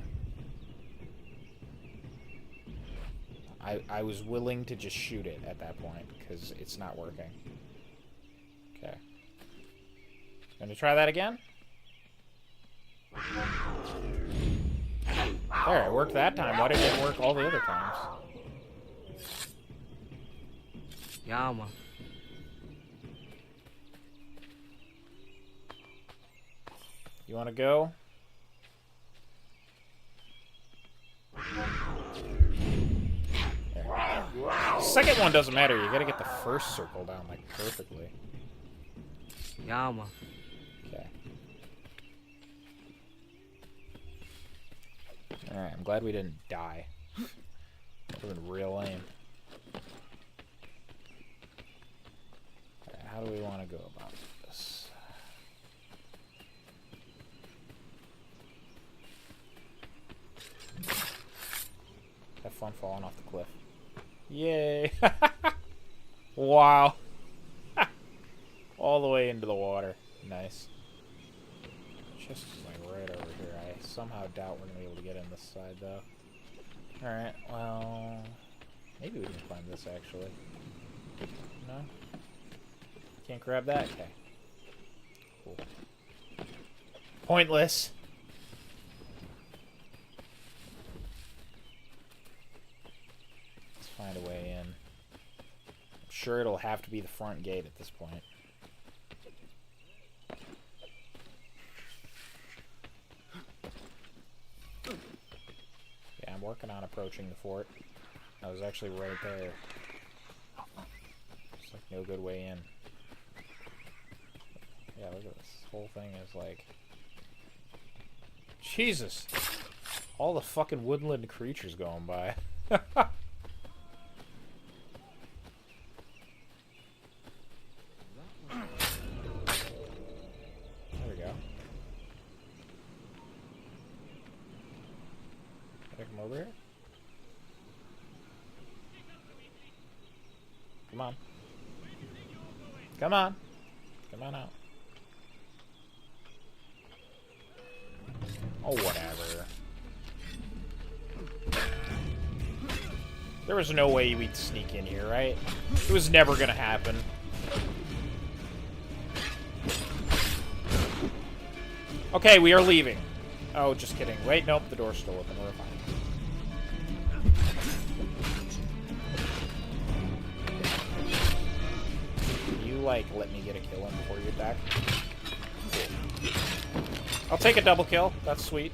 I was willing to just shoot it at that point, because it's not working. Okay. Gonna try that again? There, it worked that time. Why didn't it work all the other times? Yama. You wanna go? Second one doesn't matter. You gotta get the first circle down like perfectly. Yama. Okay. Alright, I'm glad we didn't die. That would have been real lame. Alright, how do we want to go about this? Have fun falling off the cliff. Yay! Wow. All the way into the water. Nice. Chest is like right over here. I somehow doubt we're gonna be able to get in this side though. Alright, well, maybe we can climb this actually. No? Can't grab that? Okay. Cool. Pointless. Let's find a way in. I'm sure it'll have to be the front gate at this point. Yeah, I'm working on approaching the fort. I was actually right there. It's like no good way in. Yeah, look at this. This whole thing is like... Jesus! All the fucking woodland creatures going by. There we go. Can I come over here? Come on. Come on. Come on out. Oh, whatever. There was no way we'd sneak in here, right? It was never gonna happen. Okay, we are leaving. Oh, just kidding. Wait, nope, the door's still open. We're fine. Can you, like, let me get a kill in before you attack? I'll take a double kill. That's sweet.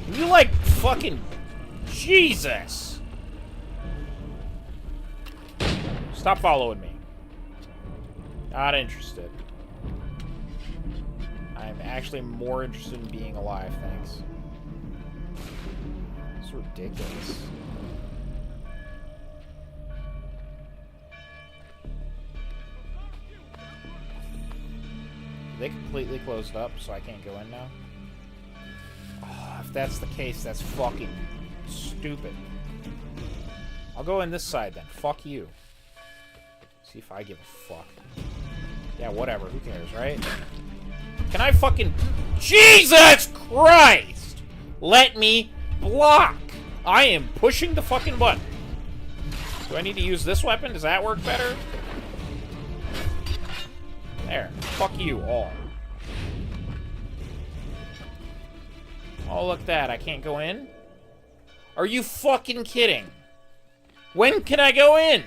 Can you, like, fucking... Jesus! Stop following me. Not interested. I'm actually more interested in being alive, thanks. It's ridiculous. They completely closed up, so I can't go in now. Oh, if that's the case, that's fucking stupid. I'll go in this side then. Fuck you. See if I give a fuck. Yeah, whatever. Who cares, right? Can I fucking... Jesus Christ! Let me block! I am pushing the fucking button. Do I need to use this weapon? Does that work better? There. Fuck you all. Oh, look at that. I can't go in? Are you fucking kidding? When can I go in?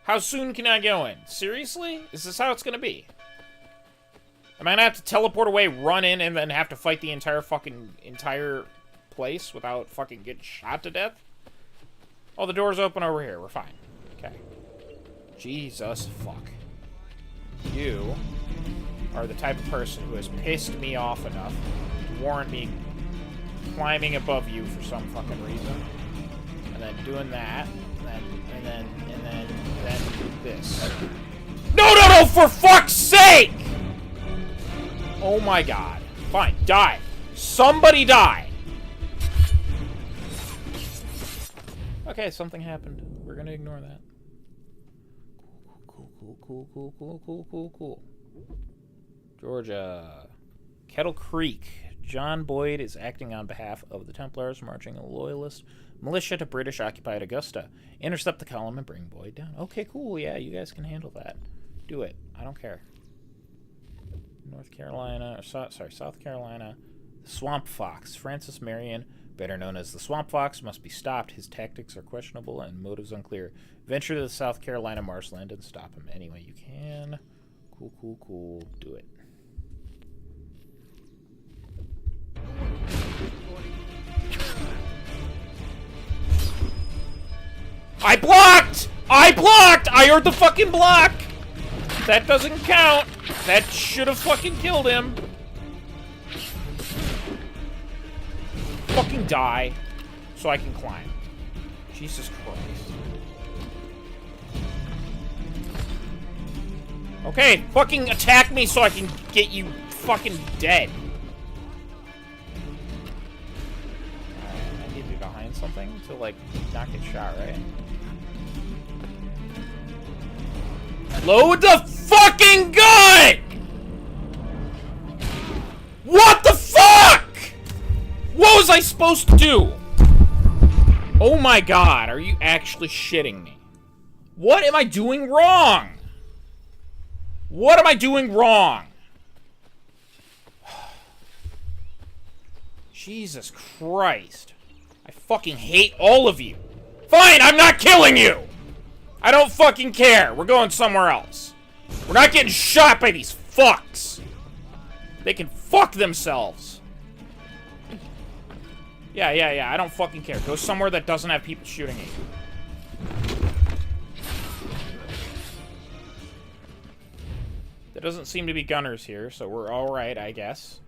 How soon can I go in? Seriously? Is this how it's gonna be? Am I gonna have to teleport away, run in, and then have to fight the entire place without fucking getting shot to death? Oh, the door's open over here. We're fine. Okay. Jesus fuck. You are the type of person who has pissed me off enough to warrant me climbing above you for some fucking reason. And then doing that. And then this. No, for fuck's sake! Oh my god. Fine, die. Somebody die. Okay, something happened. We're gonna ignore that. Cool. Georgia. Kettle Creek. John Boyd is acting on behalf of the Templars, marching a loyalist militia to British-occupied Augusta. Intercept the column and bring Boyd down. Okay, cool. Yeah, you guys can handle that. Do it. I don't care. South Carolina. The Swamp Fox. Francis Marion, better known as the Swamp Fox, must be stopped. His tactics are questionable and motives unclear. Venture to the South Carolina marshland and stop him any way you can. Cool. Do it. I blocked! I heard the fucking block! That doesn't count. That should have fucking killed him. Fucking die so I can climb. Jesus Christ. Okay, fucking attack me so I can get you fucking dead. I need to be behind something to, like, not get shot, right? Load the fucking gun! What the fuck? What was I supposed to do? Oh my god, are you actually shitting me? What am I doing wrong? What am I doing wrong? Jesus Christ. I fucking hate all of you. Fine, I'm not killing you! I don't fucking care. We're going somewhere else. We're not getting shot by these fucks. They can fuck themselves. Yeah. I don't fucking care. Go somewhere that doesn't have people shooting at you. There doesn't seem to be gunners here, so we're alright, I guess.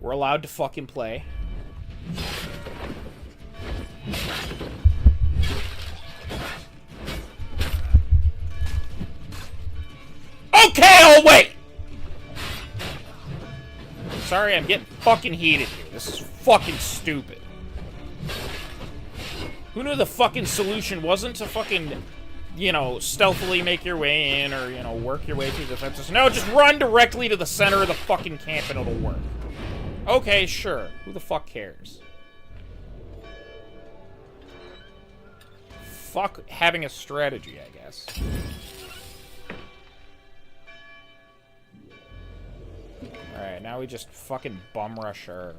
We're allowed to fucking play. Okay, I'll wait! Sorry, I'm getting fucking heated here. This is fucking stupid. Who knew the fucking solution wasn't to fucking, you know, stealthily make your way in or, you know, work your way through the fences? No, just run directly to the center of the fucking camp and it'll work. Okay, sure. Who the fuck cares? Fuck having a strategy, I guess. Alright, now we just fucking bum rush our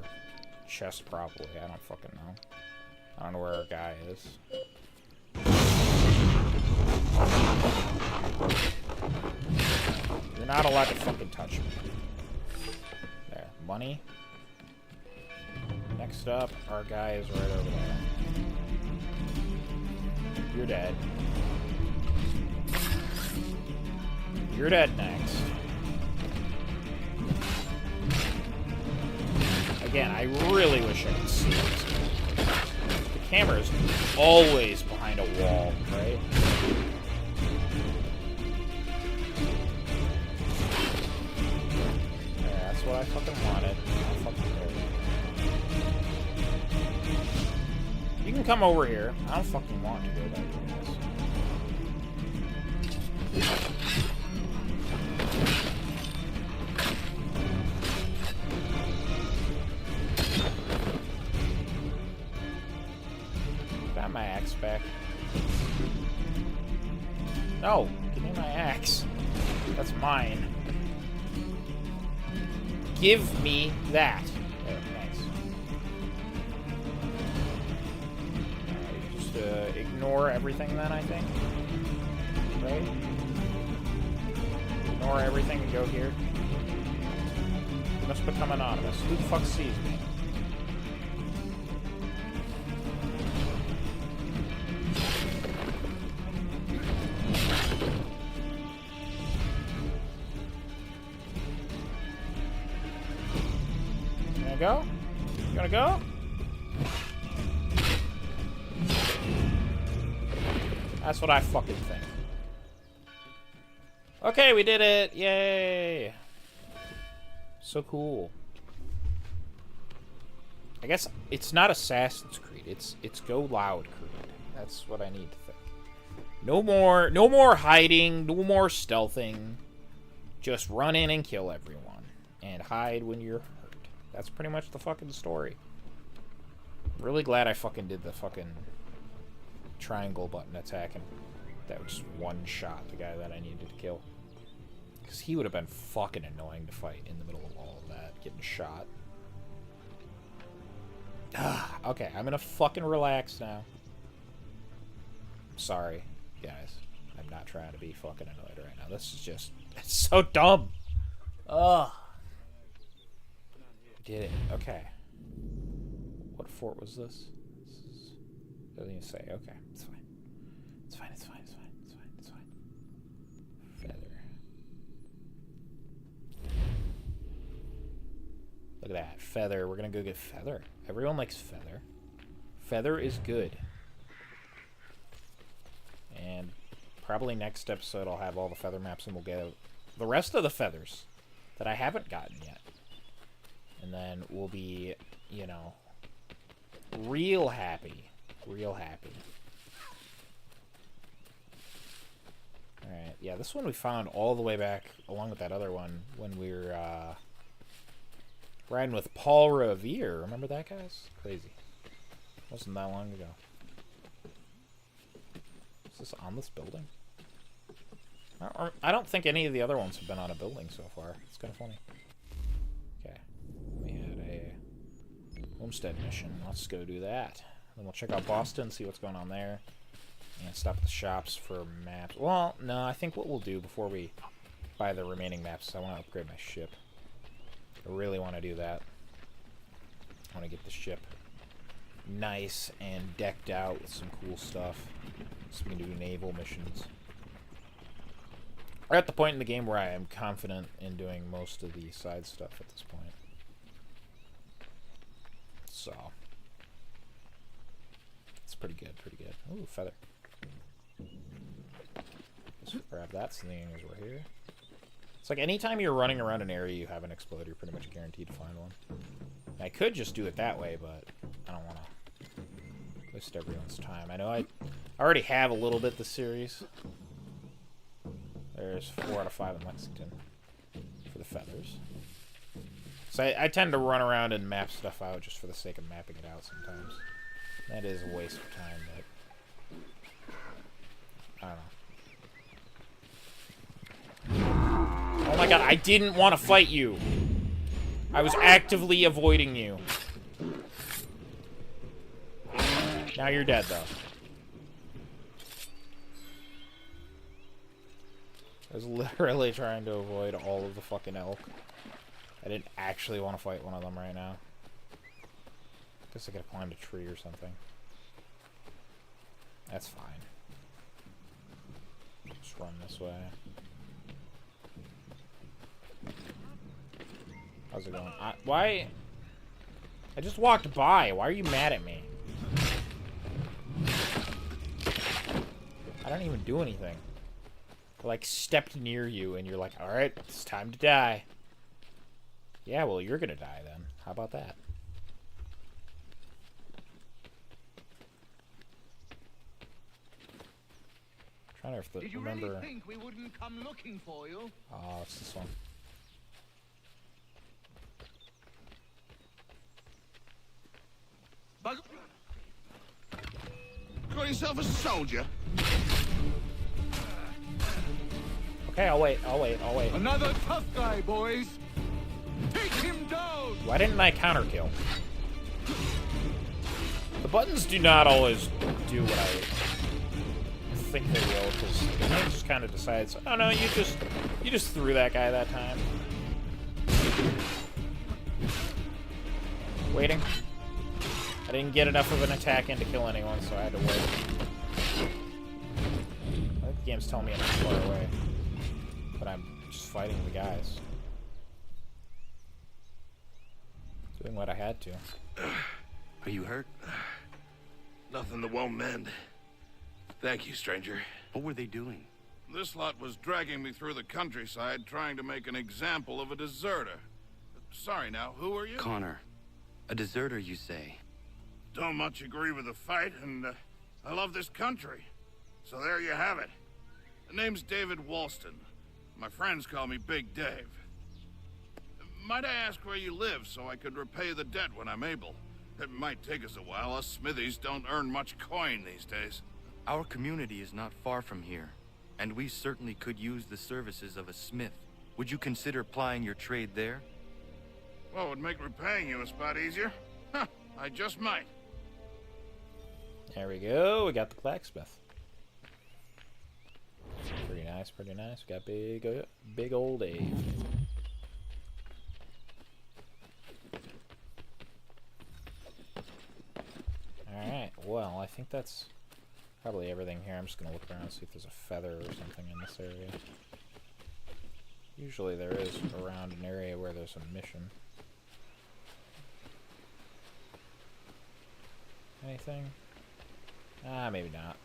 chest probably. I don't fucking know. I don't know where our guy is. You're not allowed to fucking touch me. There. Money. Next up, our guy is right over there. You're dead. You're dead next. Again, I really wish I could see this. The camera is always behind a wall, right? Yeah, that's what I fucking wanted. I fucking care. come over here. I don't fucking want to go back to this. Got my axe back. No, give me my axe. That's mine. Give me that. There, thanks. Just ignore everything then, I think. Right? Ignore everything and go here. You must become anonymous. Who the fuck sees me? Go? You gonna go? That's what I fucking think. Okay, we did it! Yay! So cool. I guess it's not Assassin's Creed. It's Go Loud Creed. That's what I need to think. No more hiding. No more stealthing. Just run in and kill everyone, and hide when you're. That's pretty much the fucking story. I'm really glad I fucking did the fucking triangle button attack and that was just one shot the guy that I needed to kill. Because he would have been fucking annoying to fight in the middle of all of that, getting shot. Okay, I'm gonna fucking relax now. Sorry, guys. I'm not trying to be fucking annoyed right now. This is just... It's so dumb! Ugh. Did it. Okay. What fort was this? Doesn't even say. Okay, it's fine. It's fine, it's fine, it's fine, it's fine, it's fine. Feather. Look at that. Feather. We're gonna go get Feather. Everyone likes Feather. Feather is good. And probably next episode I'll have all the Feather maps and we'll get the rest of the Feathers that I haven't gotten yet. And then we'll be, you know, real happy. Real happy. Alright, yeah, this one we found all the way back, along with that other one, when we were, riding with Paul Revere. Remember that, guys? Crazy. Wasn't that long ago. Is this on this building? I don't think any of the other ones have been on a building so far. It's kind of funny. We had a homestead mission. Let's go do that. Then we'll check out Boston, see what's going on there. And stop at the shops for maps. Well, no, I think what we'll do before we buy the remaining maps is I want to upgrade my ship. I really want to do that. I want to get the ship nice and decked out with some cool stuff. So we can do naval missions. We're at the point in the game where I am confident in doing most of the side stuff at this point. So, it's pretty good, pretty good. Ooh, Feather. Let's grab that thing as we're here. It's like anytime you're running around an area you have an exploder, you're pretty much guaranteed to find one. And I could just do it that way, but I don't want to waste everyone's time. I know I already have a little bit this series. There's 4 out of 5 in Lexington for the Feathers. So I tend to run around and map stuff out just for the sake of mapping it out sometimes. That is a waste of time, but I don't know. Oh my god, I didn't want to fight you! I was actively avoiding you. Now you're dead, though. I was literally trying to avoid all of the fucking elk. I didn't actually want to fight one of them right now. Guess I could have climbed a tree or something. That's fine. Just run this way. How's it going? Why? I just walked by. Why are you mad at me? I don't even do anything. I, like, stepped near you and you're like, alright, it's time to die. Yeah, well, you're gonna die then. How about that? I don't know if the Did you remember. really think we wouldn't come looking for you? Oh, it's this one. Call yourself a soldier? Okay, I'll wait. Another tough guy, boys. Take him down. Why didn't I counter kill? The buttons do not always do what I think they will, because the game just kind of decides, oh no, you just threw that guy that time. Waiting. I didn't get enough of an attack in to kill anyone, so I had to wait. I think the game's telling me I'm too far away, but I'm just fighting the guys. Doing what I had to. Are you hurt? Nothing that won't mend. Thank you, stranger. What were they doing? This lot was dragging me through the countryside trying to make an example of a deserter. Sorry now, who are you? Connor. A deserter, you say? Don't much agree with the fight, and I love this country. So there you have it. The name's David Walston. My friends call me Big Dave. Might I ask where you live so I could repay the debt when I'm able? It might take us a while. Us smithies don't earn much coin these days. Our community is not far from here, and we certainly could use the services of a smith. Would you consider plying your trade there? Well, it would make repaying you a spot easier. Huh, I just might. There we go. We got the blacksmith. Pretty nice, pretty nice. We got big old Dave. Alright, well, I think that's probably everything here. I'm just going to look around and see if there's a feather or something in this area. Usually there is around an area where there's a mission. Anything? Ah, maybe not.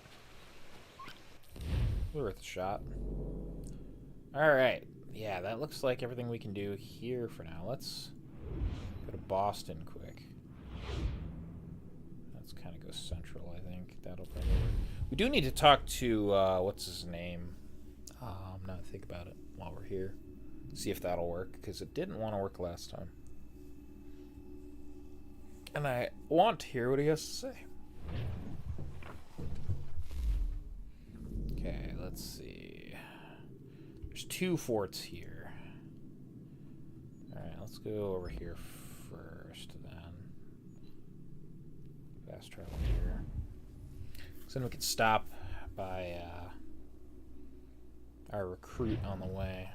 Worth a shot. Alright. Yeah, that looks like everything we can do here for now. Let's go to Boston quick. Let's kind of go central, I think. That'll probably work. We do need to talk to, what's his name? I'm not think about it while we're here. See if that'll work, because it didn't want to work last time. And I want to hear what he has to say. Okay, let's see. There's 2 forts here. Alright, let's go over here first, then. Fast travel here. So then we can stop by our recruit on the way.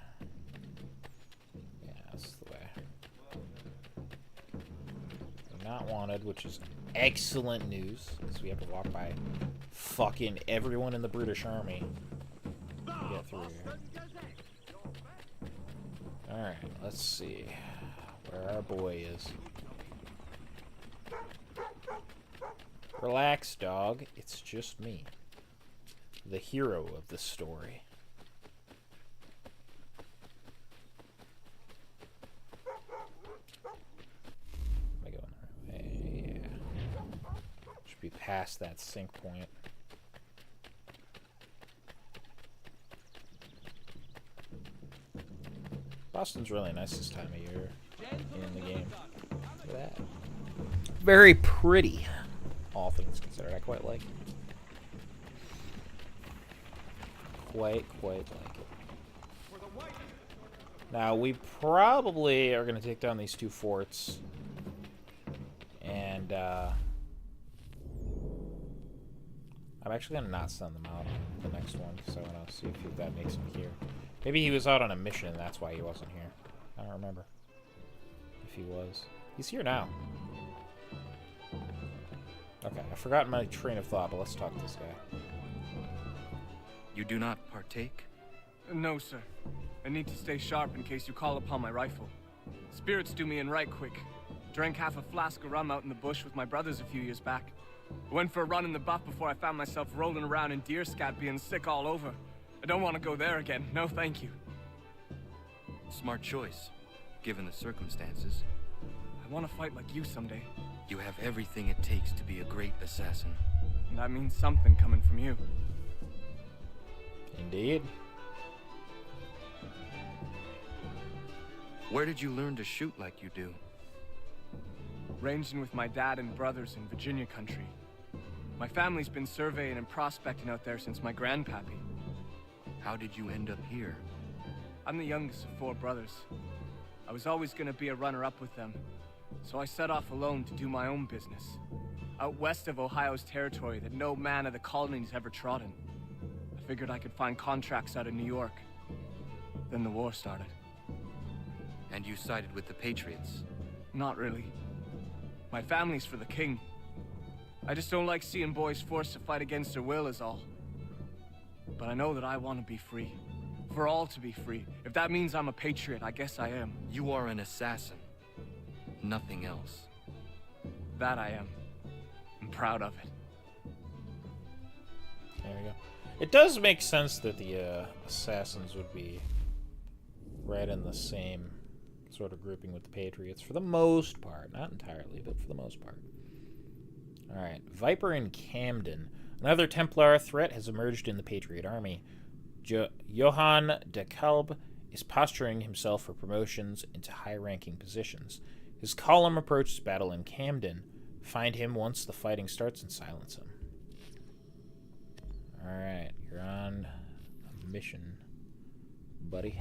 Yeah, that's the way. We're not wanted, which is excellent news, because we have to walk by fucking everyone in the British Army to get through here. Alright, let's see where our boy is. Relax, dog. It's just me. The hero of the story. Am I going the right way? Yeah. Should be past that sync point. Boston's really nice this time of year in the game. Look at that. Very pretty, all things considered. I quite like it. Quite like it. Now, we probably are going to take down these 2 forts. And, I'm actually going to not send them out on the next one, because I want to see if that makes him here. Maybe he was out on a mission, and that's why he wasn't here. I don't remember if he was. He's here now. Okay, I've forgotten my train of thought, but let's talk to this guy. You do not partake? No, sir. I need to stay sharp in case you call upon my rifle. Spirits do me in right quick. Drank half a flask of rum out in the bush with my brothers a few years back. Went for a run in the buff before I found myself rolling around in deer scat being sick all over. I don't want to go there again. No, thank you. Smart choice, given the circumstances. I want to fight like you someday. You have everything it takes to be a great assassin. And that means something coming from you. Indeed. Where did you learn to shoot like you do? Ranging with my dad and brothers in Virginia country. My family's been surveying and prospecting out there since my grandpappy. How did you end up here? I'm the youngest of 4 brothers. I was always gonna be a runner-up with them, so I set off alone to do my own business. Out west of Ohio's territory that no man of the colonies ever trodden. I figured I could find contracts out of New York. Then the war started. And you sided with the Patriots? Not really. My family's for the king. I just don't like seeing boys forced to fight against their will is all. But I know that I want to be free. For all to be free. If that means I'm a patriot, I guess I am. You are an assassin. Nothing else. That I am. I'm proud of it. There we go. It does make sense that the assassins would be right in the same sort of grouping with the Patriots for the most part. Not entirely, but for the most part. Alright, Viper in Camden. Another Templar threat has emerged in the Patriot army. Johann de Kalb is posturing himself for promotions into high-ranking positions. His column approaches battle in Camden. Find him once the fighting starts and silence him. Alright, you're on a mission, buddy.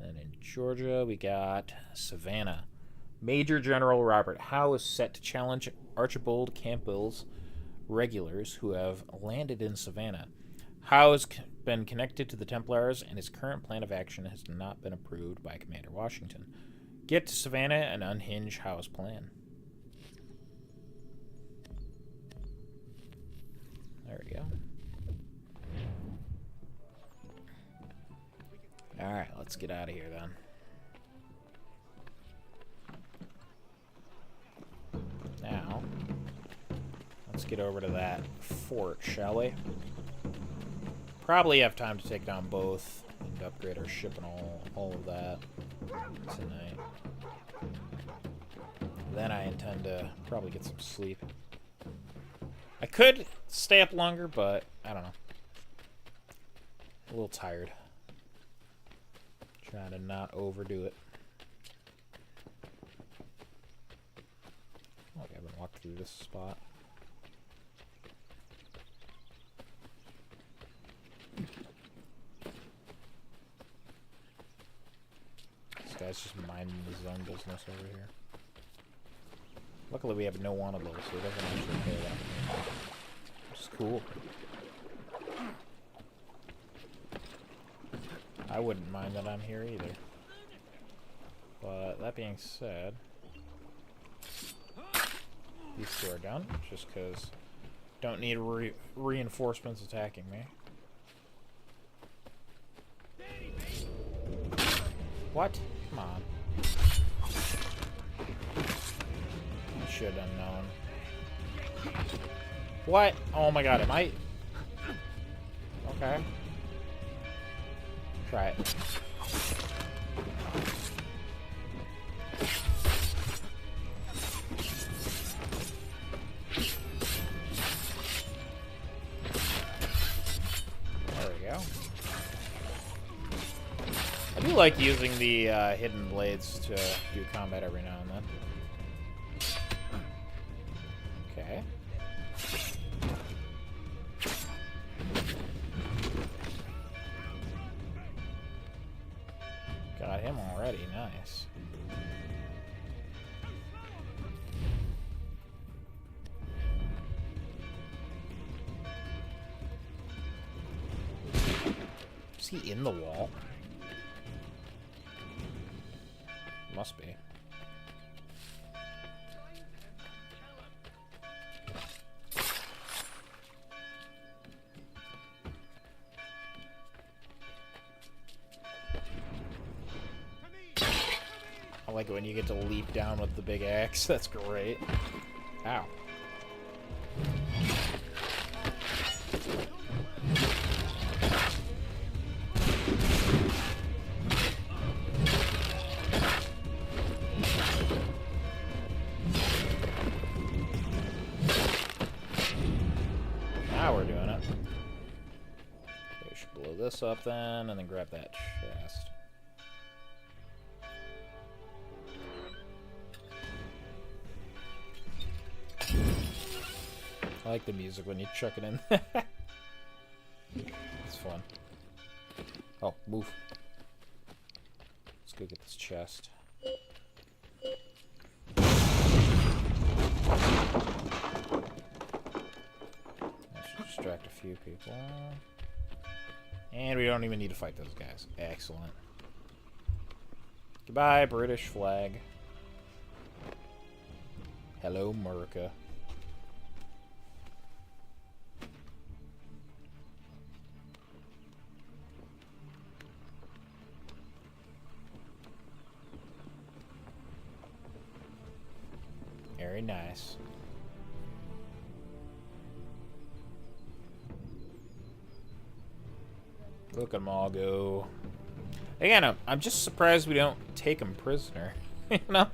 And in Georgia, we got Savannah. Major General Robert Howe is set to challenge Archibald Campbell's regulars who have landed in Savannah. Howe has been connected to the Templars, and his current plan of action has not been approved by Commander Washington. Get to Savannah and unhinge Howe's plan. There we go. Alright, let's get out of here then. Now, let's get over to that fort, shall we? Probably have time to take down both and upgrade our ship and all of that tonight. Then I intend to probably get some sleep. I could stay up longer, but I don't know. A little tired. Trying to not overdo it. Oh, I haven't walked through this spot. This guy's just minding his own business over here. Luckily we have no one of those, so he doesn't actually care about me. Which is cool. I wouldn't mind that I'm here either. But that being said, these two are done, just because don't need reinforcements attacking me. What? Come on. I should have known. What? Oh my god, am I... Okay. Try it. There we go. I do like using the hidden blades to do combat every now and then. Okay. Got him already, nice. Is he in the wall? Must be. I like it when you get to leap down with the big axe. That's great. Ow. Now we're doing it. up then, and then grab that chest. I like the music when you chuck it in. It's fun. Oh, move. Let's go get this chest. That should distract a few people. And we don't even need to fight those guys. Excellent. Goodbye, British flag. Hello, America. Very nice. Look at them all go. Again, I'm just surprised we don't take him prisoner. You know?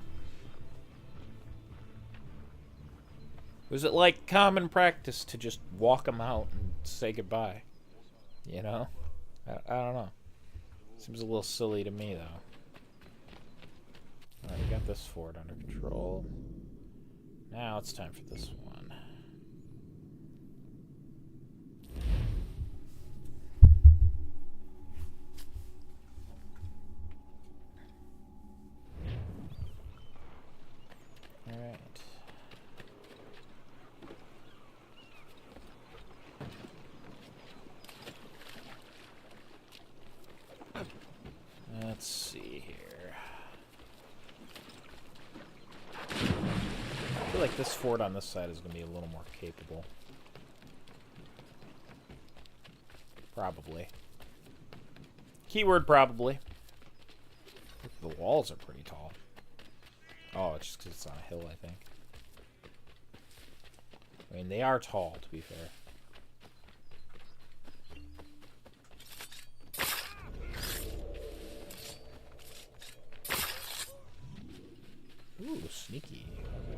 Was it like common practice to just walk him out and say goodbye? You know? I don't know. Seems a little silly to me, though. Alright, we got this fort under control. Now it's time for this one. Alright. Let's see here. I feel like this fort on this side is going to be a little more capable. Probably. Keyword probably. The walls are pretty tall. Oh, it's just because it's on a hill, I think. I mean, they are tall, to be fair. Ooh, sneaky. Okay.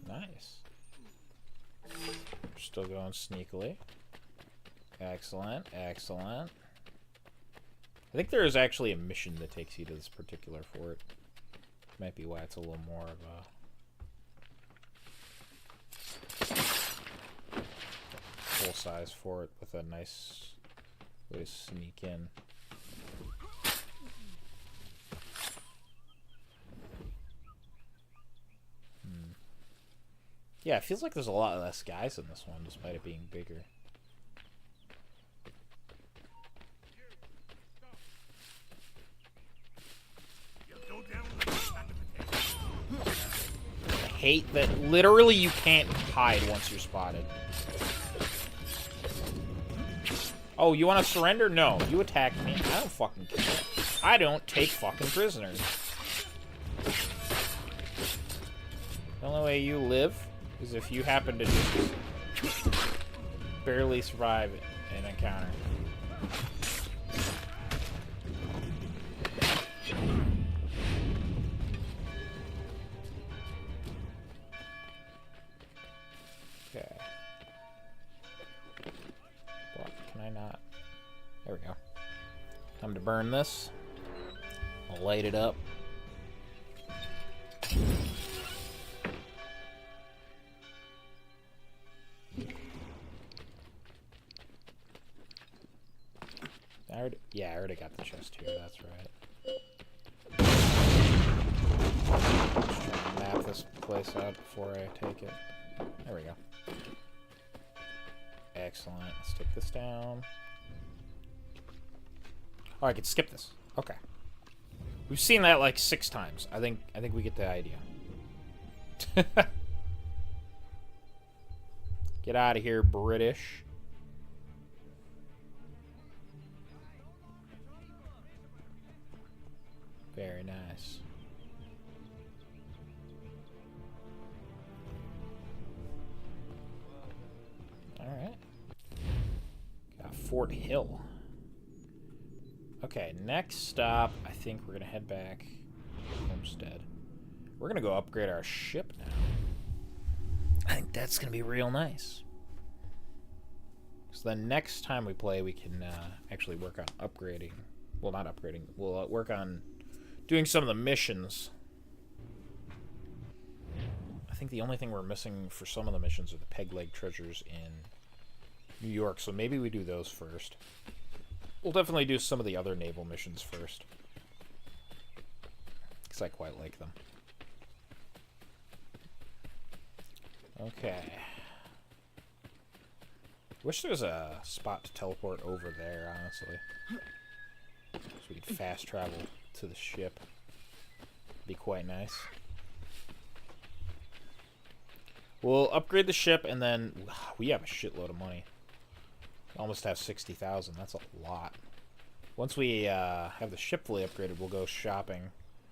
Nice. We're still going sneakily. Excellent, excellent. I think there is actually a mission that takes you to this particular fort. Might be why it's a little more of a full-size fort with a nice way to sneak in. Yeah, it feels like there's a lot less guys in this one, despite it being bigger. I hate that literally you can't hide once you're spotted. Oh, you want to surrender? No, you attacked me. I don't fucking care. I don't take fucking prisoners. The only way you live is if you happen to just barely survive an encounter. Okay. What? Can I not? There we go. Time to burn this. I'll light it up. I already got the chest here, that's right. Just trying to map this place out before I take it. There we go. Excellent. Let's take this down. Oh, I could skip this. Okay. We've seen that like 6 times. I think we get the idea. Get out of here, British. Very nice. Alright. Got Fort Hill. Okay, next stop, I think we're going to head back to Homestead. We're going to go upgrade our ship now. I think that's going to be real nice. So then next time we play, we can actually work on upgrading. Well, not upgrading. We'll work on doing some of the missions. I think the only thing we're missing for some of the missions are the peg leg treasures in New York, so maybe we do those first. We'll definitely do some of the other naval missions first, because I quite like them. Okay. Wish there was a spot to teleport over there, honestly. So we could fast travel to the ship. Be quite nice. We'll upgrade the ship, and then we have a shitload of money. Almost have 60,000. That's a lot. Once we have the ship fully upgraded, we'll go shopping.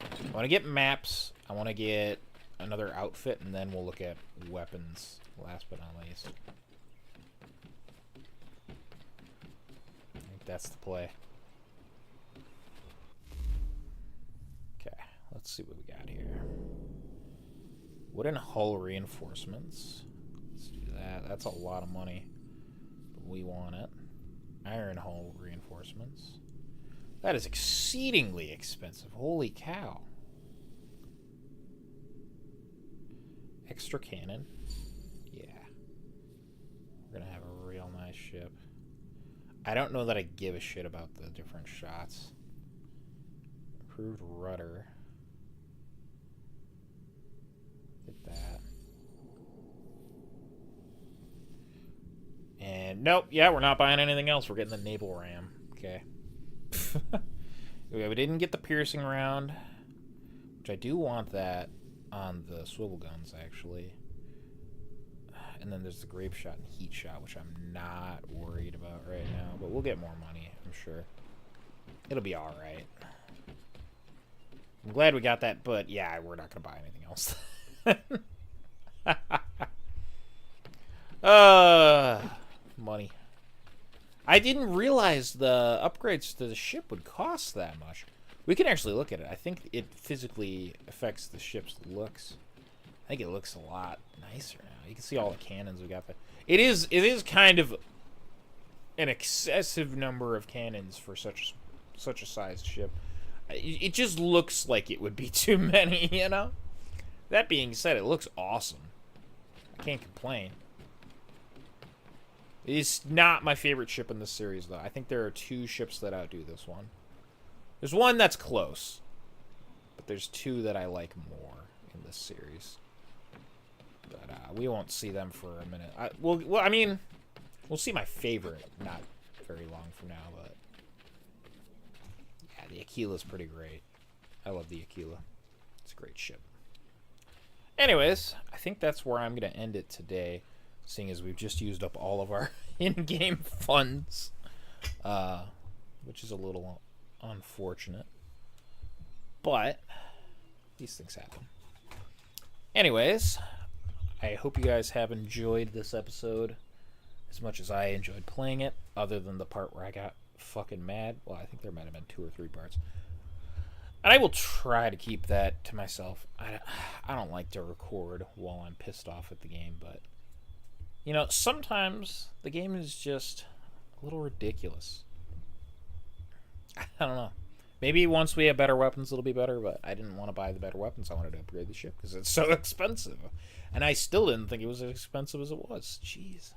I want to get maps. I want to get another outfit, and then we'll look at weapons, last but not least. I think that's the play. Okay, let's see what we got here. Wooden hull reinforcements. Let's do that. That's a lot of money, but we want it. Iron hull reinforcements. That is exceedingly expensive. Holy cow. Extra cannon. Yeah. We're gonna have a real nice ship. I don't know that I give a shit about the different shots. Improved rudder. Get that. And nope, yeah, we're not buying anything else. We're getting the naval ram. Okay. We didn't get the piercing round, which I do want that on the swivel guns, actually. And then there's the grape shot and heat shot, which I'm not worried about right now. But we'll get more money, I'm sure. It'll be alright. I'm glad we got that, but yeah, we're not going to buy anything else. Money. I didn't realize the upgrades to the ship would cost that much. We can actually look at it. I think it physically affects the ship's looks. I think it looks a lot nicer now. You can see all the cannons we got there. It is kind of an excessive number of cannons for such a sized ship. It just looks like it would be too many, you know? That being said, it looks awesome. I can't complain. It's not my favorite ship in this series, though. I think there are two ships that outdo this one. There's one that's close, but there's two that I like more in this series. But we won't see them for a minute. Well, I mean, we'll see my favorite not very long from now, but yeah, the Aquila's pretty great. I love the Aquila. It's a great ship. Anyways, I think that's where I'm going to end it today, seeing as we've just used up all of our in-game funds, which is a little unfortunate, but these things happen. Anyways, I hope you guys have enjoyed this episode as much as I enjoyed playing it, other than the part where I got fucking mad. Well, I think there might have been 2 or 3 parts. And I will try to keep that to myself. I don't like to record while I'm pissed off at the game, but you know, sometimes the game is just a little ridiculous. I don't know. Maybe once we have better weapons, it'll be better, but I didn't want to buy the better weapons. I wanted to upgrade the ship because it's so expensive. And I still didn't think it was as expensive as it was. Jeez.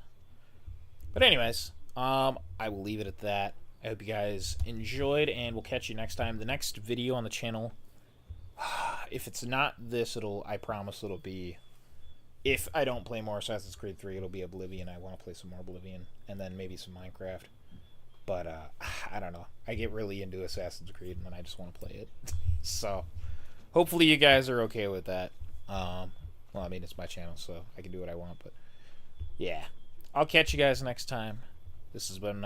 But anyways, I will leave it at that. I hope you guys enjoyed, and we'll catch you next time. The next video on the channel, if it's not this, I promise it'll be, if I don't play more Assassin's Creed 3, it'll be Oblivion. I want to play some more Oblivion, and then maybe some Minecraft. But, I don't know. I get really into Assassin's Creed, and then I just want to play it. So, hopefully you guys are okay with that. Well, I mean, it's my channel, so I can do what I want, but yeah. I'll catch you guys next time. This has been